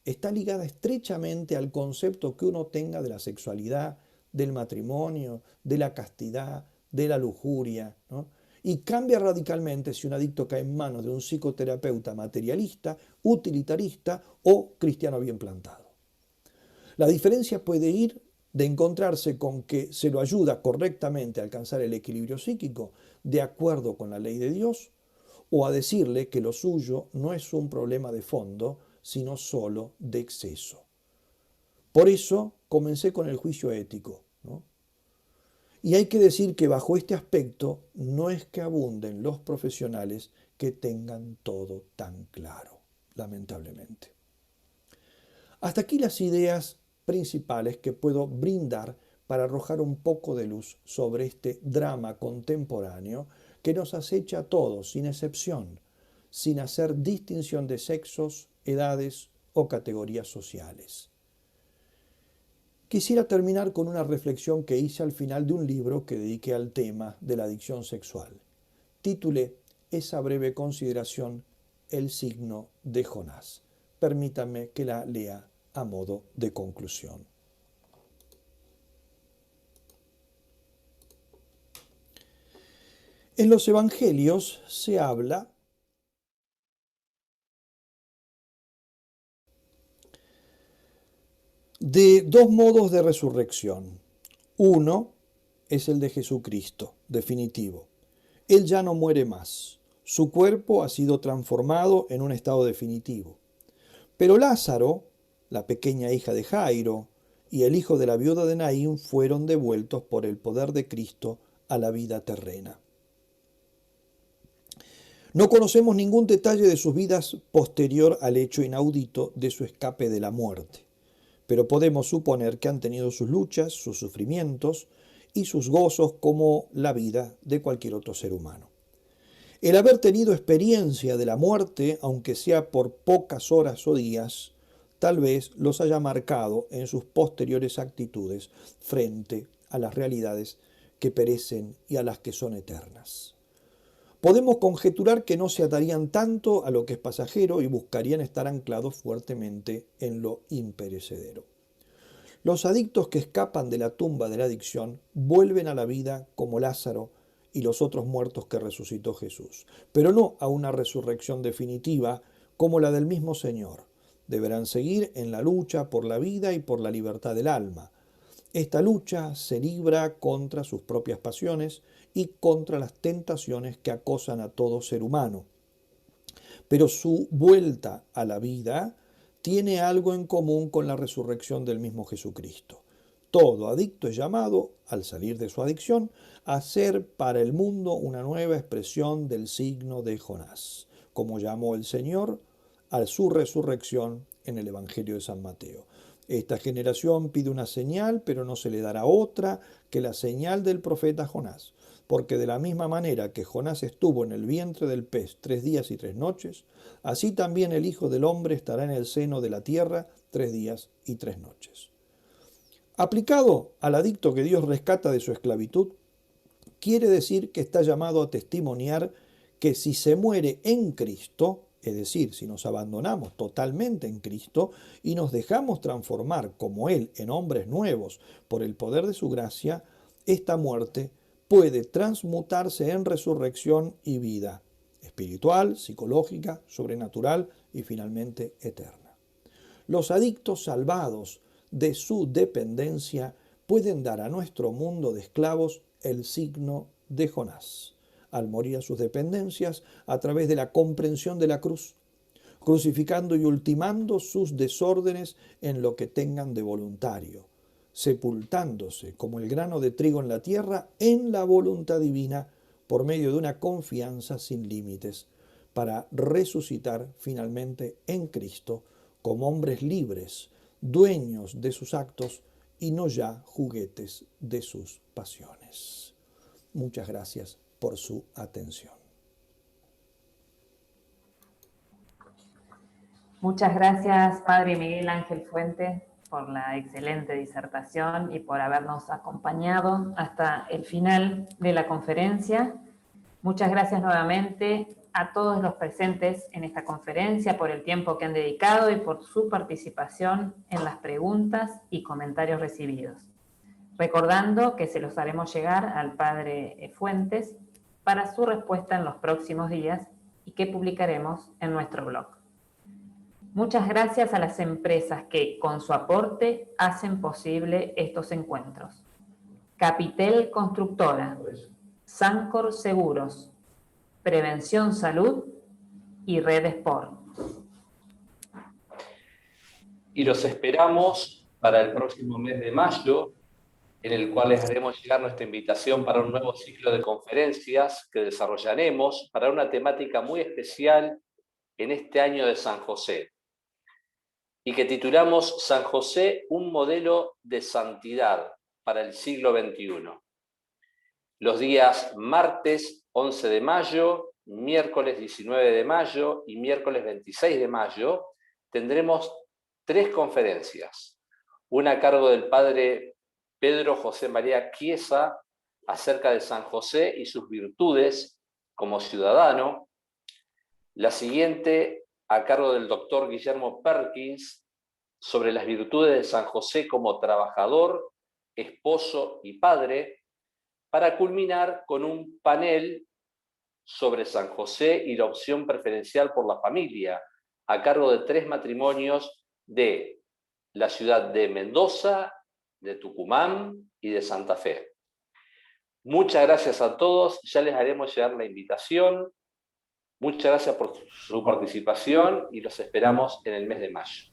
está ligada estrechamente al concepto que uno tenga de la sexualidad, del matrimonio, de la castidad, de la lujuria, ¿no? Y cambia radicalmente si un adicto cae en manos de un psicoterapeuta materialista, utilitarista o cristiano bien plantado. La diferencia puede ir de encontrarse con que se lo ayuda correctamente a alcanzar el equilibrio psíquico de acuerdo con la ley de Dios, o a decirle que lo suyo no es un problema de fondo, sino solo de exceso. Por eso comencé con el juicio ético, ¿no? Y hay que decir que bajo este aspecto no es que abunden los profesionales que tengan todo tan claro, lamentablemente. Hasta aquí las ideas principales que puedo brindar para arrojar un poco de luz sobre este drama contemporáneo que nos acecha a todos, sin excepción, sin hacer distinción de sexos, edades o categorías sociales. Quisiera terminar con una reflexión que hice al final de un libro que dediqué al tema de la adicción sexual. Titulé esa breve consideración El signo de Jonás. Permítanme que la lea a modo de conclusión. En los evangelios se habla de dos modos de resurrección. Uno es el de Jesucristo, definitivo. Él ya no muere más. Su cuerpo ha sido transformado en un estado definitivo. Pero Lázaro, la pequeña hija de Jairo, y el hijo de la viuda de Naín fueron devueltos por el poder de Cristo a la vida terrena. No conocemos ningún detalle de sus vidas posterior al hecho inaudito de su escape de la muerte, pero podemos suponer que han tenido sus luchas, sus sufrimientos y sus gozos como la vida de cualquier otro ser humano. El haber tenido experiencia de la muerte, aunque sea por pocas horas o días, tal vez los haya marcado en sus posteriores actitudes frente a las realidades que perecen y a las que son eternas. Podemos conjeturar que no se atarían tanto a lo que es pasajero y buscarían estar anclados fuertemente en lo imperecedero. Los adictos que escapan de la tumba de la adicción vuelven a la vida como Lázaro y los otros muertos que resucitó Jesús, pero no a una resurrección definitiva como la del mismo Señor. Deberán seguir en la lucha por la vida y por la libertad del alma. Esta lucha se libra contra sus propias pasiones y contra las tentaciones que acosan a todo ser humano. Pero su vuelta a la vida tiene algo en común con la resurrección del mismo Jesucristo. Todo adicto es llamado, al salir de su adicción, a ser para el mundo una nueva expresión del signo de Jonás, como llamó el Señor a su resurrección en el Evangelio de San Mateo. Esta generación pide una señal, pero no se le dará otra que la señal del profeta Jonás, porque de la misma manera que Jonás estuvo en el vientre del pez 3 días y 3 noches, así también el Hijo del Hombre estará en el seno de la tierra 3 días y 3 noches. Aplicado al adicto que Dios rescata de su esclavitud, quiere decir que está llamado a testimoniar que si se muere en Cristo, es decir, si nos abandonamos totalmente en Cristo y nos dejamos transformar como Él en hombres nuevos por el poder de su gracia, esta muerte puede transmutarse en resurrección y vida espiritual, psicológica, sobrenatural y finalmente eterna. Los adictos salvados de su dependencia pueden dar a nuestro mundo de esclavos el signo de Jonás, al morir a sus dependencias a través de la comprensión de la cruz, crucificando y ultimando sus desórdenes en lo que tengan de voluntario, sepultándose como el grano de trigo en la tierra en la voluntad divina por medio de una confianza sin límites, para resucitar finalmente en Cristo como hombres libres, dueños de sus actos y no ya juguetes de sus pasiones. Muchas gracias por su atención. Muchas gracias, Padre Miguel Ángel Fuentes, por la excelente disertación y por habernos acompañado hasta el final de la conferencia. Muchas gracias nuevamente a todos los presentes en esta conferencia por el tiempo que han dedicado y por su participación en las preguntas y comentarios recibidos. Recordando que se los haremos llegar al Padre Fuentes para su respuesta en los próximos días y que publicaremos en nuestro blog. Muchas gracias a las empresas que, con su aporte, hacen posible estos encuentros. Capitel Constructora, Sancor Seguros, Prevención Salud y Red Sport. Y los esperamos para el próximo mes de mayo, en el cual les haremos llegar nuestra invitación para un nuevo ciclo de conferencias que desarrollaremos para una temática muy especial en este año de San José, y que titulamos San José, un modelo de santidad para el siglo XXI. Los días martes 11 de mayo, miércoles 19 de mayo y miércoles 26 de mayo tendremos 3 conferencias. Una a cargo del padre Pedro José María Chiesa acerca de San José y sus virtudes como ciudadano. La siguiente a cargo del doctor Guillermo Perkins sobre las virtudes de San José como trabajador, esposo y padre, para culminar con un panel sobre San José y la opción preferencial por la familia, a cargo de 3 matrimonios de la ciudad de Mendoza, de Tucumán y de Santa Fe. Muchas gracias a todos, ya les haremos llegar la invitación. Muchas gracias por su participación y los esperamos en el mes de mayo.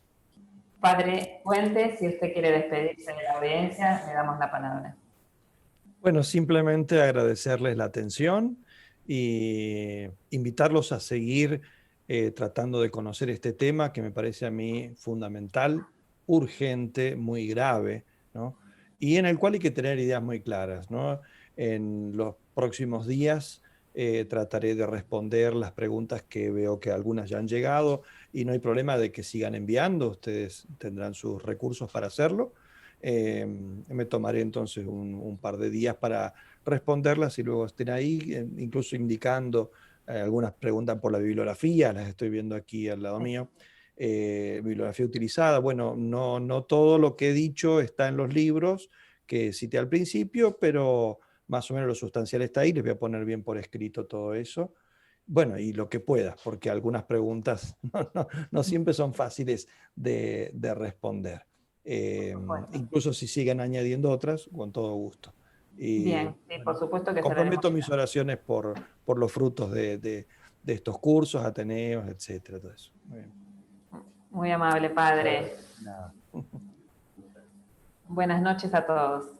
Padre Fuentes, si usted quiere despedirse de la audiencia, le damos la palabra. Bueno, simplemente agradecerles la atención y invitarlos a seguir tratando de conocer este tema que me parece a mí fundamental, urgente, muy grave, ¿no? Y en el cual hay que tener ideas muy claras, ¿no? En los próximos días trataré de responder las preguntas que veo que algunas ya han llegado y no hay problema de que sigan enviando, ustedes tendrán sus recursos para hacerlo. Me tomaré entonces un par de días para responderlas y luego estén ahí, incluso indicando algunas preguntas por la bibliografía, las estoy viendo aquí al lado mío. Bibliografía utilizada, bueno, no todo lo que he dicho está en los libros que cité al principio, pero más o menos lo sustancial está ahí, les voy a poner bien por escrito todo eso. Bueno, y lo que pueda, porque algunas preguntas no siempre son fáciles de responder. Incluso si siguen añadiendo otras, con todo gusto. Y, Bien, sí, bueno, por supuesto que comprometo mis seremos. oraciones por los frutos de estos cursos, ateneos, etcétera, todo eso. Muy bien. Muy amable, Padre. Nada. Buenas noches a todos.